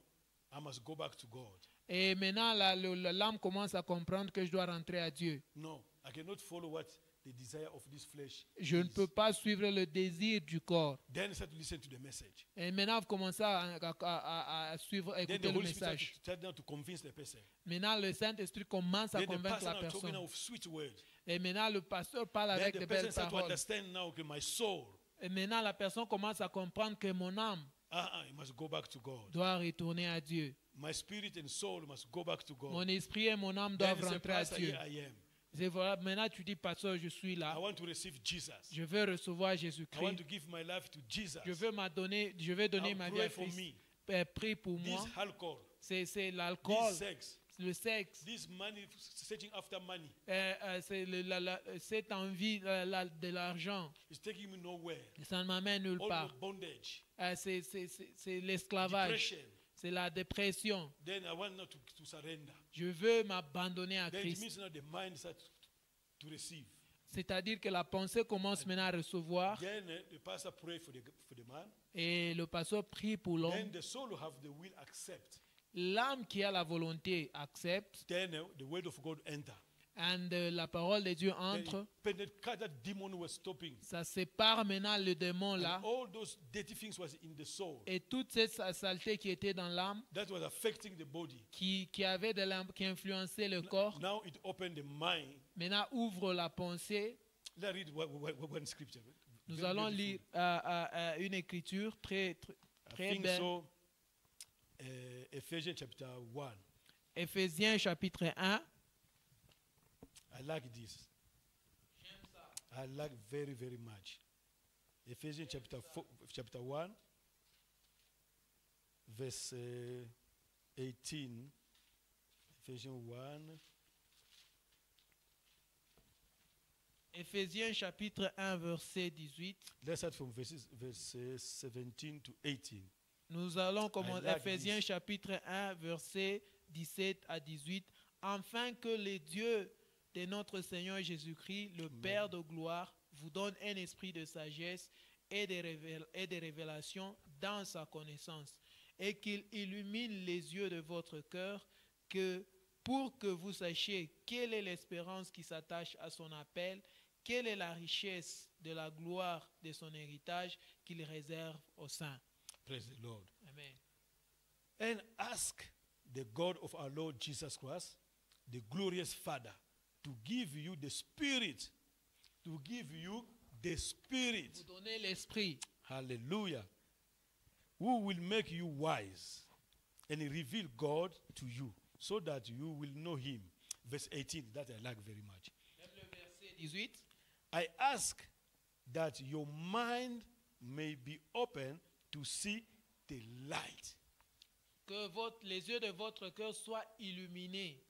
I must go back to God. Et maintenant, l'âme commence à comprendre que je dois rentrer à Dieu. No, I cannot follow what the desire of this flesh Je ne is. peux pas suivre le désir du corps. Then start to listen to the message. Et maintenant, vous commencez à suivre, à Then écouter the le Holy Spirit message. start now to convince the person. Maintenant, le Saint-Esprit commence à Then the convaincre pastor la now talking now personne. with sweet words. Et maintenant, le pasteur parle Then avec the de person belles start to paroles. understand now, okay, my soul, Et maintenant, la personne commence à comprendre que mon âme I must go back to God. doit retourner à Dieu. My spirit and soul must go back to God. Mon esprit et mon âme Then doivent he said, rentrer à Pastor, Dieu. here I am. Et voilà, maintenant, tu dis, pasteur, je suis I là. want to receive Jesus. Je veux recevoir I want Jésus-Christ. to give my life to Jesus. Je veux donner Now ma vie pray à for Christ. me. Prie pour This moi. alcohol, C'est l'alcool, this sex, le sexe, this money, searching after money, c'est cette envie de l'argent. is taking me nowhere. Ça ne m'amène nulle All part. the bondage, C'est l'esclavage, depression. c'est la dépression. Then I want now to surrender. Je veux m'abandonner à Then it Christ. means now the mind starts to receive. C'est-à-dire que la pensée commence maintenant à recevoir Then the pastor pray for the man. et le pasteur prie pour l'homme. Then the soul will have the will accept. L'âme qui a la volonté accepte Then the word of God enter. et la parole de Dieu entre. Then that demon was stopping. Ça sépare maintenant le démon And là all those dirty things was in the soul. et toute cette saleté qui était dans l'âme That was affecting the body. qui influençait le corps. Now it opened the mind. Maintenant ouvre la pensée. Let's read one scripture. Nous Very allons beautiful. lire une écriture très I think belle. so. Ephesians chapter 1. Éphésiens chapitre 1. I like this. I like very, very much. Ephesians chapter 1, verse 18, Ephesians 1. Éphésiens chapitre 1, verset 18. Let's start from verses 17 to 18. Nous allons commencer like Éphésiens this. chapitre 1, verset 17 à 18. Afin que le Dieu de notre Seigneur Jésus-Christ, le Père de gloire, vous donne un esprit de sagesse et de révélation dans sa connaissance, et qu'il illumine les yeux de votre cœur, pour que vous sachiez quelle est l'espérance qui s'attache à son appel, quelle est la richesse de la gloire de son héritage qu'il réserve aux saints. Praise the Lord. Amen. And ask the God of our Lord Jesus Christ, the glorious Father, to give you the Spirit. To give you the Spirit. Vous donnez l'esprit. Hallelujah. Who will make you wise and reveal God to you so that you will know him. Verse 18, that I like very much. Même le verset 18. I ask that your mind may be open to see the light. Que les yeux de votre cœur soient illuminés.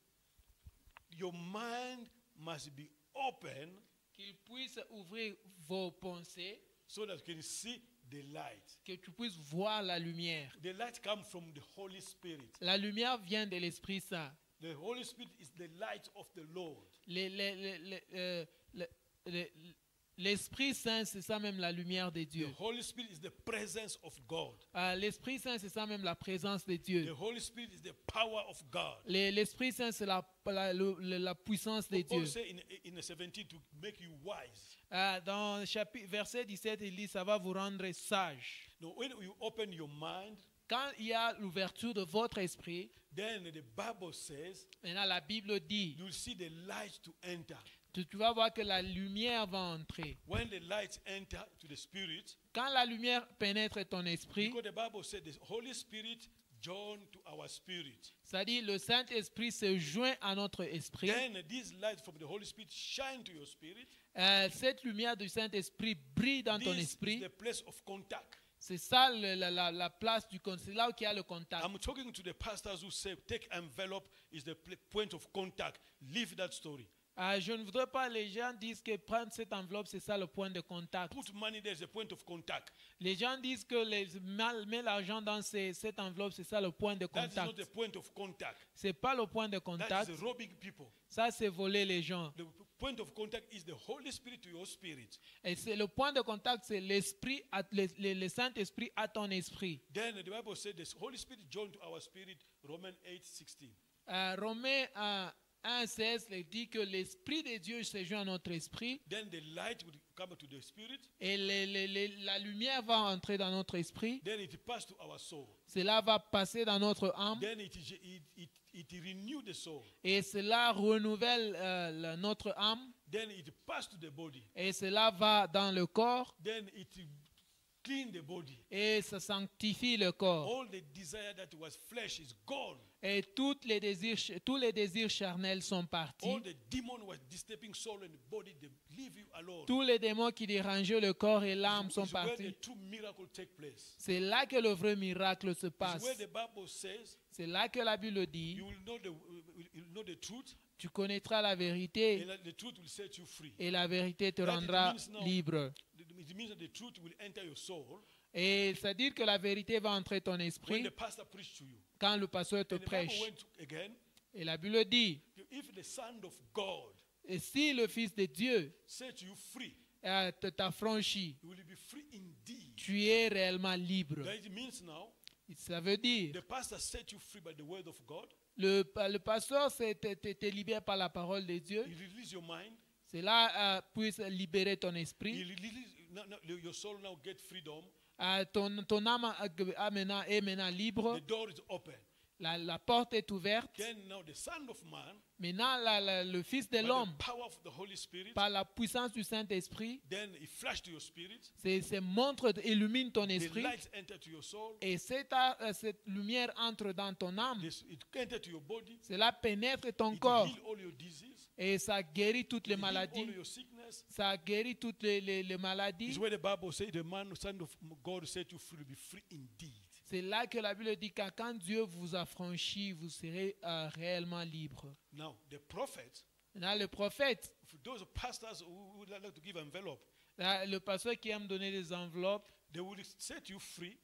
Your mind must be open Qu'il puisse ouvrir vos pensées. so that you can see the light. Que tu puisses voir la lumière. The light comes from the Holy Spirit. La lumière vient de l'Esprit Saint. The Holy Spirit is the light of the Lord. L'Esprit Saint, c'est ça même la lumière de Dieu. The Holy Spirit is the presence of God. L'Esprit Saint, c'est ça même la présence de The Dieu. Holy Spirit is the power of God. L'Esprit Saint, c'est la puissance de Paul Dieu. said in 17 to make you wise. Dans verset 17, il dit, ça va vous rendre sage. Now, when you open your mind, Quand il y a l'ouverture de votre esprit, then the Bible says maintenant la Bible dit, you'll see the light to enter. tu vas voir que la lumière va entrer. When the light enter to the Spirit, Quand la lumière pénètre ton esprit, because the Bible said the Holy Spirit joined to our spirit. c'est-à-dire le Saint-Esprit se joint à notre esprit. Then this light from the Holy Spirit shine to your spirit. Cette lumière du Saint-Esprit brille dans ton This is esprit. the place of contact. C'est ça la place du contact. C'est là où il y a le contact. I'm talking to the pastors who say take envelope is the point of contact. Leave that story. Je ne voudrais pas les gens disent que prendre cette enveloppe, c'est ça le point de contact. Put money there is the point of contact. Les gens disent que met l'argent dans cette enveloppe, c'est ça le point de That is not contact. the point of contact. C'est pas le point de That contact. is robbing people. Ça, c'est voler les gens. The point of contact is the Holy Spirit to your spirit. Et c'est le point de contact, c'est l'esprit, le Saint-Esprit à ton esprit. Then the Bible said the Holy Spirit joined to our spirit. Romans 8:16. Romains 1:16 dit que l'esprit de Dieu se joint à notre esprit Then the light would come to the spirit. et la lumière va entrer dans notre esprit. Then it passed to our soul. Cela va passer dans notre âme Then it renew the soul. et cela renouvelle notre âme Then it passed to the body. et cela va dans le corps Then it clean the body. et ça sanctifie le corps. All the desire that was flesh is gone. Et tous les désirs charnels sont partis. All the demon was disturbing soul and body, they leave you alone. Tous les démons qui dérangeaient le corps et l'âme sont It's where partis. the true miracle take place. C'est là que le vrai miracle se It's passe. where the Bible says C'est là que la Bible dit, you will know the truth, tu connaîtras la vérité and the truth will set you free. et la vérité te That it rendra means now- libre. It means that the truth will enter your soul Et c'est-à-dire que la vérité va entrer ton when esprit the pastor preached to you. quand le pasteur te And the Bible prêche. went again, Et la Bible dit, if the Son of God et si le Fils de Dieu set you free, t'affranchit, you will be free indeed. tu es réellement libre. That it means now, Ça veut dire, the pastor set you free by the word of God. le pasteur te libère par la parole de Dieu. He release your mind. Cela puisse libérer ton He esprit. release, your soul now get freedom. Ton âme est maintenant libre. The door is open. La porte est ouverte. Then now the Son of Man, Maintenant, le Fils de by l'homme, the power of the Holy Spirit, par la puissance du Saint-Esprit, then he flashed to your spirit. illumine ton The esprit. light enter to your soul. Et cette lumière entre dans ton âme. It enter to your body. Cela pénètre ton It corps. heal all your disease. Et ça guérit toutes les It heal all maladies. your sickness. Ça guérit toutes les It's maladies. where the Bible says the man, Son of God, set you free, be free indeed. C'est là que la Bible dit que quand Dieu vous affranchit, vous serez réellement libre. Now, the prophet, Là, le prophète, for those pastors who would like to give envelope, là, le pasteur qui aime donner des enveloppes, they will set you free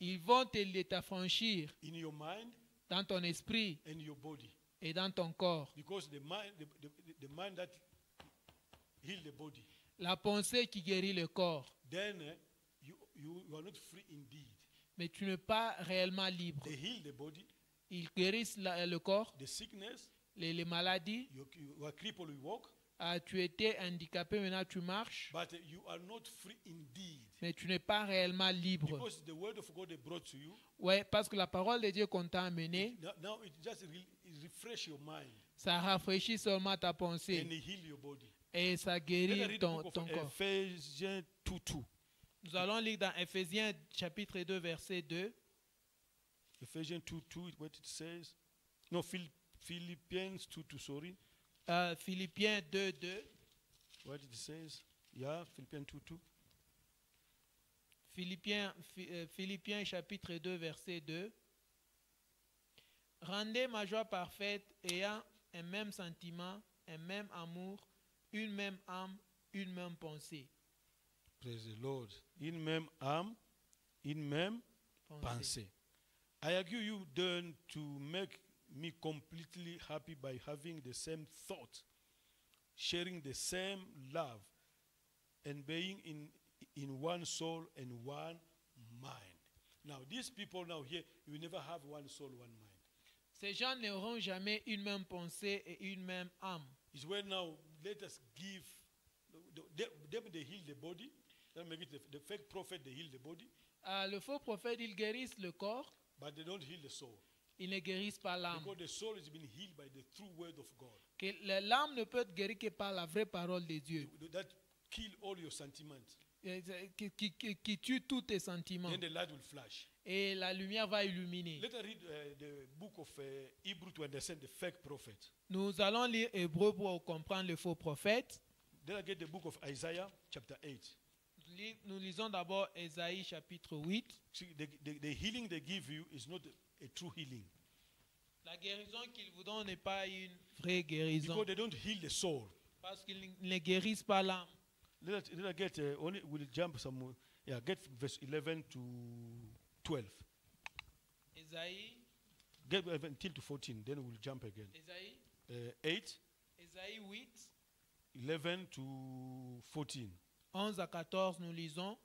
ils vont t'affranchir in your mind dans ton esprit and your body. et dans ton corps. Because the mind that heals the body, La pensée qui guérit le corps. then you are not free indeed. Mais tu n'es pas réellement libre. They heal the body, Ils guérissent le corps, the sickness, les maladies. you are crippled, you walk, Tu étais handicapé, maintenant tu marches. but you are not free indeed. Mais tu n'es pas réellement libre. Because the word of God they brought to you, Ouais, parce que la parole de Dieu qu'on t'a amenée, now it just it refresh your mind ça rafraîchit seulement ta and pensée heal your body. et ça Let us guérit read the ton book of corps. Ephesians 2:2. Nous allons lire dans Ephésiens chapitre 2, verset 2. Ephesians 2:2, what it says. No, Philippians 2:2, sorry. Philippiens 2, 2. What it says. Yeah, Philippians 2:2. Philippiens chapitre 2, verset 2. Rendez ma joie parfaite, ayant un même sentiment, un même amour, une même âme, une même pensée. Praise the Lord. In même âme, in même pensée. I argue you done to make me completely happy by having the same thought, sharing the same love, and being in one soul and one mind. Now, these people now here, you never have one soul, one mind. Ces gens n'auront jamais une même pensée et une même âme. It's where now let us give them they heal the body. That make it the fake prophet they heal the body, Le faux prophète, ils guérissent le corps, but they don't heal the soul. ils ne guérissent pas l'âme. Because the soul has been healed by the true word of God. Que l'âme ne peut être guérie que par la vraie parole de Dieu, That kill all your sentiments. qui tue tous tes sentiments. Then the light will flash. Et la lumière va illuminer. Let us read the book of Hebrew to understand the fake prophet. Nous allons lire Hébreu pour comprendre le faux prophète. Then I get the book of Isaiah, chapter 8. Nous lisons d'abord Ésaïe chapitre 8. See, the healing they give you is not a true healing. La guérison qu'ils vous donnent n'est pas une vraie guérison. Because they don't heal the soul. Parce qu'ils ne guérissent pas l'âme. Let us get, only we'll jump some more. Yeah, get verse 11 to 12. Ésaïe, Get until to 14, then we'll jump again. Ésaïe, 8, Ésaïe 8, 11 to 14. 11 à 14, nous lisons.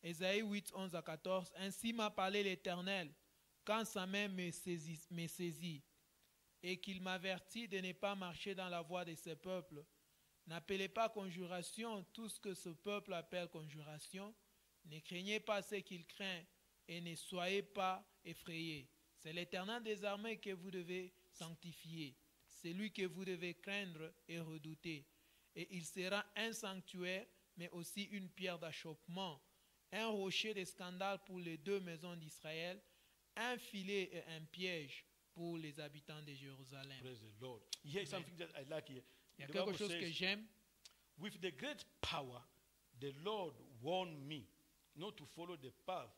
Ésaïe 8, 11 à 14. Ainsi m'a parlé l'Éternel, quand sa main me saisit, et qu'il m'avertit de ne pas marcher dans la voie de ce peuple. N'appelez pas conjuration tout ce que ce peuple appelle conjuration. Ne craignez pas ce qu'il craint, et ne soyez pas effrayés. C'est l'Éternel des armées que vous devez sanctifier. C'est lui que vous devez craindre et redouter. Et il sera un sanctuaire, mais aussi une pierre d'achoppement, un rocher de scandale pour les deux maisons d'Israël, un filet et un piège pour les habitants de Jérusalem. Praise the Lord. Here's something that I like here. Il y a The quelque Bible chose says, que j'aime. with the great power, the Lord warned me not to follow the path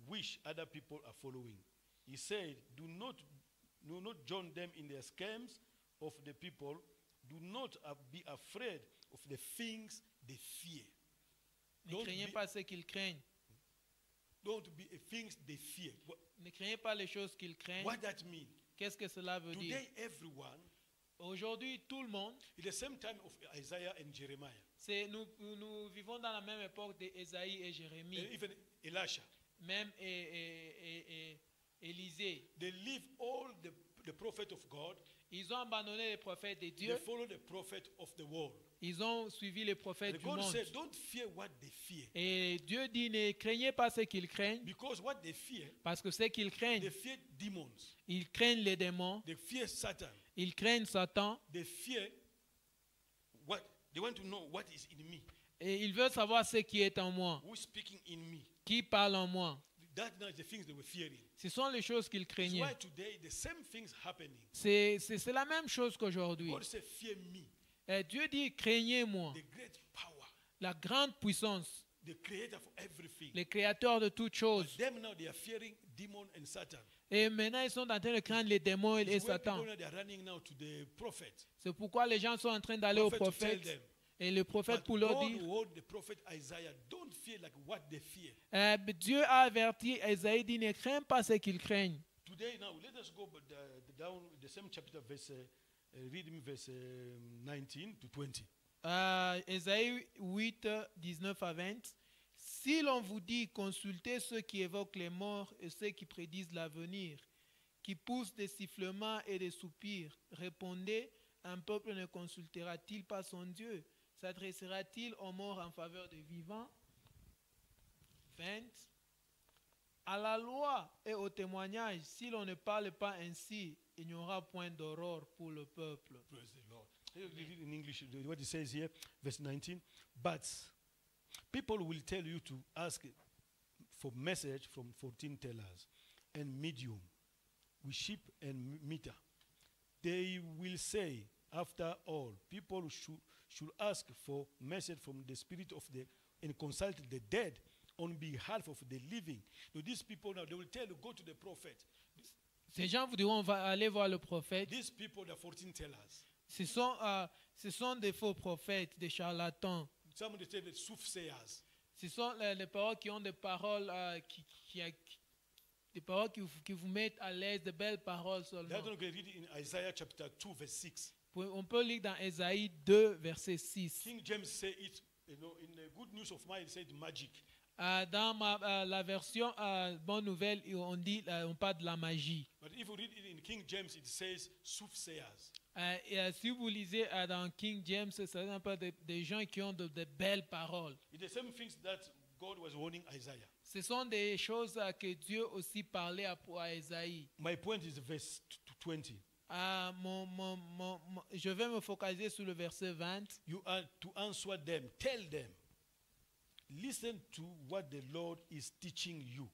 which other people are following. He said, do not join them in the schemes of the people. Do not be afraid of the things they fear. Ne craignez pas ce qu'ils craignent. Don't be things they fear. Ne craignez pas les choses qu'ils craignent. What that mean? Qu'est-ce que cela veut dire? Today, everyone, Aujourd'hui, tout le monde, in the same time of Isaiah and Jeremiah, nous vivons dans la même époque d'Ésaïe et Jérémie, and even Elisha, même Élisée. they leave all the prophet of God. Ils ont abandonné les prophètes de They Dieu. follow the prophet of the world. Ils ont suivi les prophètes And du God monde. said, don't fear what they fear. Et Dieu dit, ne craignez pas ce qu'ils craignent, Because what they fear, parce que ce qu'ils they craignent, fear demons. ils craignent les démons, They fear Satan. ils craignent Satan, They fear what they want to know what is in me. et ils veulent savoir ce qui est en moi, Who's speaking in me? qui parle en moi. That now is the things they were fearing. Ce sont les choses qu'ils That's craignaient. why today the same things happening. C'est la même chose qu'aujourd'hui. God said, fear me. Et Dieu dit, craignez-moi, The great power. la grande puissance. the creator for everything. le créateur de toutes But choses. them now they are fearing demon and Satan. Et maintenant, ils sont en train de craindre les démons et It's where Satan. people now they are running now to the prophet. C'est pourquoi les gens sont en train d'aller au Prophet to tell prophète. them. Et le prophète But pour leur God dire, warned the prophet Isaiah, don't fear like what they fear. Dieu a averti Esaïe, dit, ne crains pas ce qu'ils craignent. Today now let us go down the same chapter verse read me verse 19 to 20. Esaïe 8, 19 à 20. Si l'on vous dit, consultez ceux qui évoquent les morts et ceux qui prédisent l'avenir, qui poussent des sifflements et des soupirs, répondez, un peuple ne consultera-t-il pas son Dieu? S'adressera-t-il aux morts en faveur des vivants? 20. À la loi et au témoignage, si l'on ne parle pas ainsi, il n'y aura point d'aurore pour le peuple. Praise the Lord. Let me read in English what it says here, verse 19. But people will tell you to ask for message from 14 tellers and medium with sheep and meter. They will say, after all, people should ask for message from the spirit of the and consult the dead on behalf of the living. So these people now they will tell you go to the prophet. Ces gens vous diront, on va aller voir le prophète. These people are 14 tellers. Ce sont des faux prophètes, des charlatans. Some they say the soothsayers. Ce sont les paroles qui ont des paroles des paroles qui vous mettent à l'aise, de belles paroles seulement. That's what we read in Isaiah chapter 2 verse 6. On peut lire dans Ésaïe 2, verset 6. King James say it, in the good news of mine, it said magic. Dans la version Bonne Nouvelle, on parle de la magie. But if you read it in King James, it says soothsayers. Si vous lisez dans King James, c'est un peu des gens qui ont de belles paroles. It's the same things that God was warning Isaiah. Ce sont des choses que Dieu aussi parlait à Ésaïe. My point is verse 20. Je vais me focaliser sur le verset 20. You are to answer them. Tell them. Listen to what the Lord is teaching you.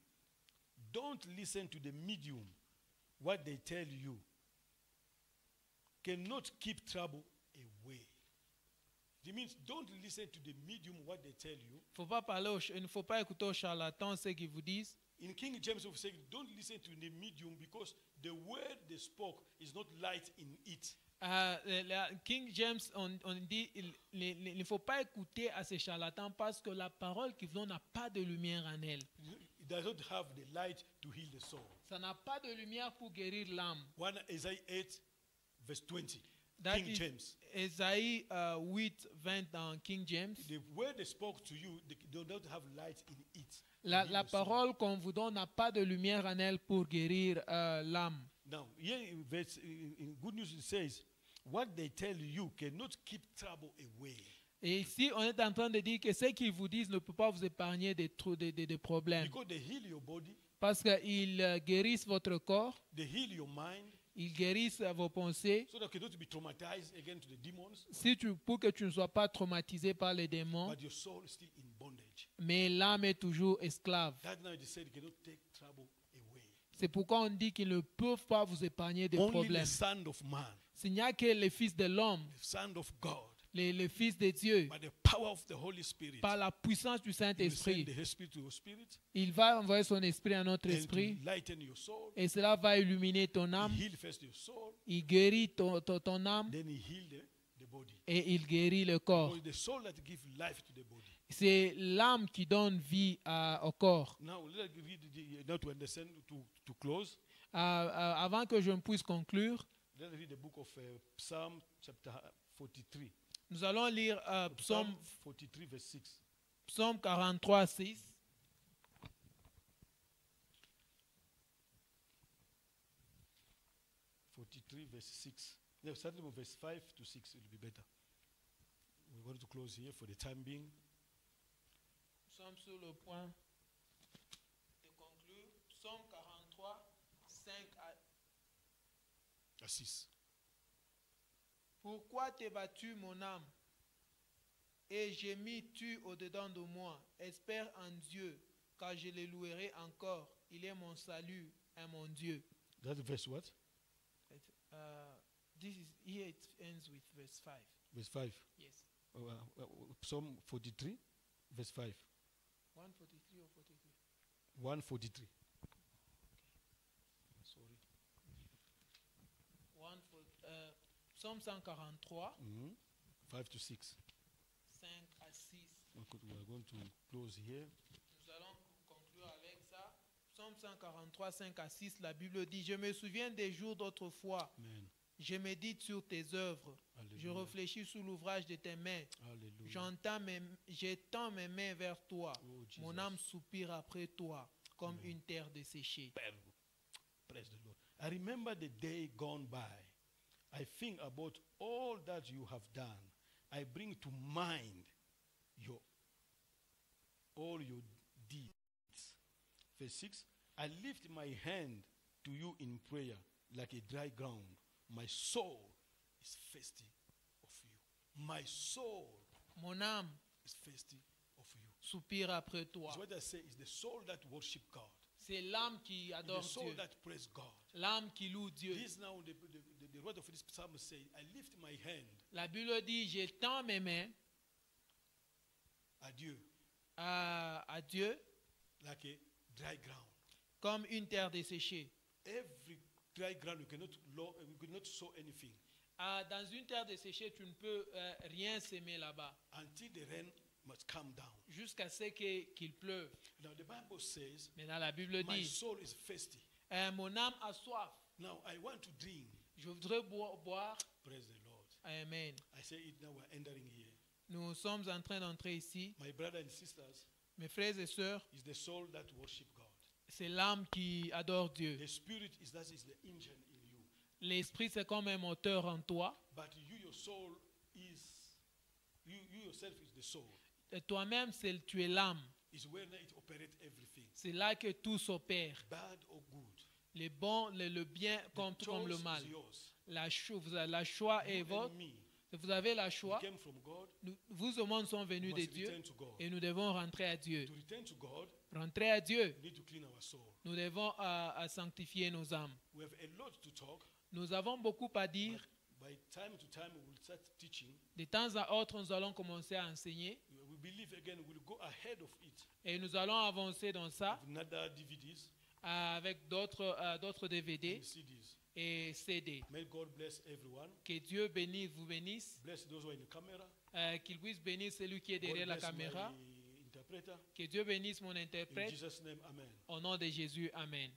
Don't listen to the medium, what they tell you. Cannot keep trouble away. It means don't listen to the medium, what they tell you. Il ne faut pas écouter aux charlatans ce qu'ils vous disent. In King James, we say don't listen to the medium because the word they spoke is not light in it. King James, on dit il ne faut pas écouter à ces charlatans parce que la parole qu'ils ont n'a pas de lumière en elle. It does not have the light to heal the soul. Ça n'a pas de lumière pour guérir l'âme. 1 Isaiah 8, verse 20. That King is James. Ésaïe 8, 20 dans King James. The word they spoke to you, they do not have light in it. La parole qu'on vous donne n'a pas de lumière en elle pour guérir l'âme. Now, here in Good News it says, what they tell you cannot keep trouble away. Et ici, on est en train de dire que ce qu'ils vous disent ne peut pas vous épargner des problèmes. Because they heal your body, Parce qu'ils guérissent votre corps, they heal your mind, ils guérissent vos pensées. so that you cannot be traumatized again to the demons, Pour que tu ne sois pas traumatisé par les démons, but your soul is still in bondage. mais l'âme est toujours esclave. That now they said you cannot take trouble away. C'est pourquoi on dit qu'ils ne peuvent pas vous épargner des Only problèmes. the Son of Man, Il n'y a que le Fils de l'homme, the Son of God, le Fils de Dieu, by the power of the Holy Spirit, par la puissance du He will send Saint-Esprit. the Spirit to your spirit Il va envoyer son esprit à notre and esprit to lighten your soul. et cela va illuminer ton âme. He heal first your soul, Il guérit ton âme then He heal the body. et il guérit le corps. Because the soul that gives life to the body. C'est l'âme qui donne vie au corps. Now let's read now to understand to close. Avant que je ne puisse conclure, Let's read the book of Psalm chapter 43. nous allons lire Psalm 43 verse 6. Psaume 43, 6. Verse 6. No, starting from verse 5 to 6 will be better. We're going to close here for the time being. Nous sommes sur le point de conclure. Psaume 43, 5 à 6. Pourquoi t'es battu, mon âme, et gémis-tu au-dedans de moi? Espère en Dieu, car je le louerai encore. Il est mon salut et mon Dieu. That's verse what? Here it ends with verse 5. Verse 5. Yes. Psalm 43, verse 5. 143 or 43? 143. Sorry. Psaume 143, 5 to 6. 5 à 6. Okay, we are going to close here. Nous allons conclure avec ça. Psaume 143, 5 à 6, la Bible dit, « Je me souviens des jours d'autrefois. Amen. Je médite sur tes œuvres. Alléluia. Je réfléchis sur l'ouvrage de tes mains. Alléluia. J'étends mes mains vers toi. Oh, Jesus. Mon âme soupire après toi, comme une terre desséchée. » Praise the Lord. I remember the day gone by. I think about all that you have done. I bring to mind all your deeds. Verse 6, I lift my hand to you in prayer like a dry ground. My soul is thirsty of you. My soul Mon âme is thirsty of you. soupire après toi. So what I say is the soul that worship God. C'est l'âme qui It's adore the soul Dieu. that praise God. L'âme qui loue Dieu. This now the word of this psalm say, I lift my hand La Bible dit, j'étends mes mains à Dieu à Dieu like a dry ground. comme une terre desséchée. Every dry ground you cannot sow anything Dans une terre desséchée, tu ne peux rien s'aimer là-bas until the rain must come down. jusqu'à ce qu'il pleuve. Now the Bible says, Maintenant, la Bible my dit, soul is thirsty. mon âme a soif. Now I want to drink. Je voudrais boire. Praise the Lord. Amen. I say it now, we're entering here. Nous sommes en train d'entrer ici. My brothers and sisters, Mes frères et sœurs, is the soul that worship God. c'est l'âme qui adore Dieu. The spirit is that is the engine in you. L'esprit, c'est comme un moteur en toi. But you, your soul is, you yourself is the soul. Et toi-même, tu es l'âme. Is where it operates everything. C'est là que tout s'opère. Bad or good. Le bon, le bien, comme le choice mal. is yours. La choix est You and votre. me, Vous avez la we choix. came from God. Vous au monde sont We venus de must Dieu return to God. et nous devons rentrer à Dieu. To return to God, Rentrer à Dieu, we need to clean our soul. nous devons sanctifier nos âmes. We have a lot to talk. Nous avons beaucoup à dire. By time to time, we will start teaching. De temps à autre, nous allons commencer à enseigner We believe again we'll go ahead of it. et nous allons avancer dans ça With another DVDs avec d'autres DVD and CDs. et CD. May God bless everyone. Que Dieu vous bénisse, Bless those who are in the camera. qu'il puisse bénir celui qui est God derrière la bless caméra. my interpreter. Que Dieu bénisse mon In interprète. Jesus' name, amen. Au nom de Jésus, Amen.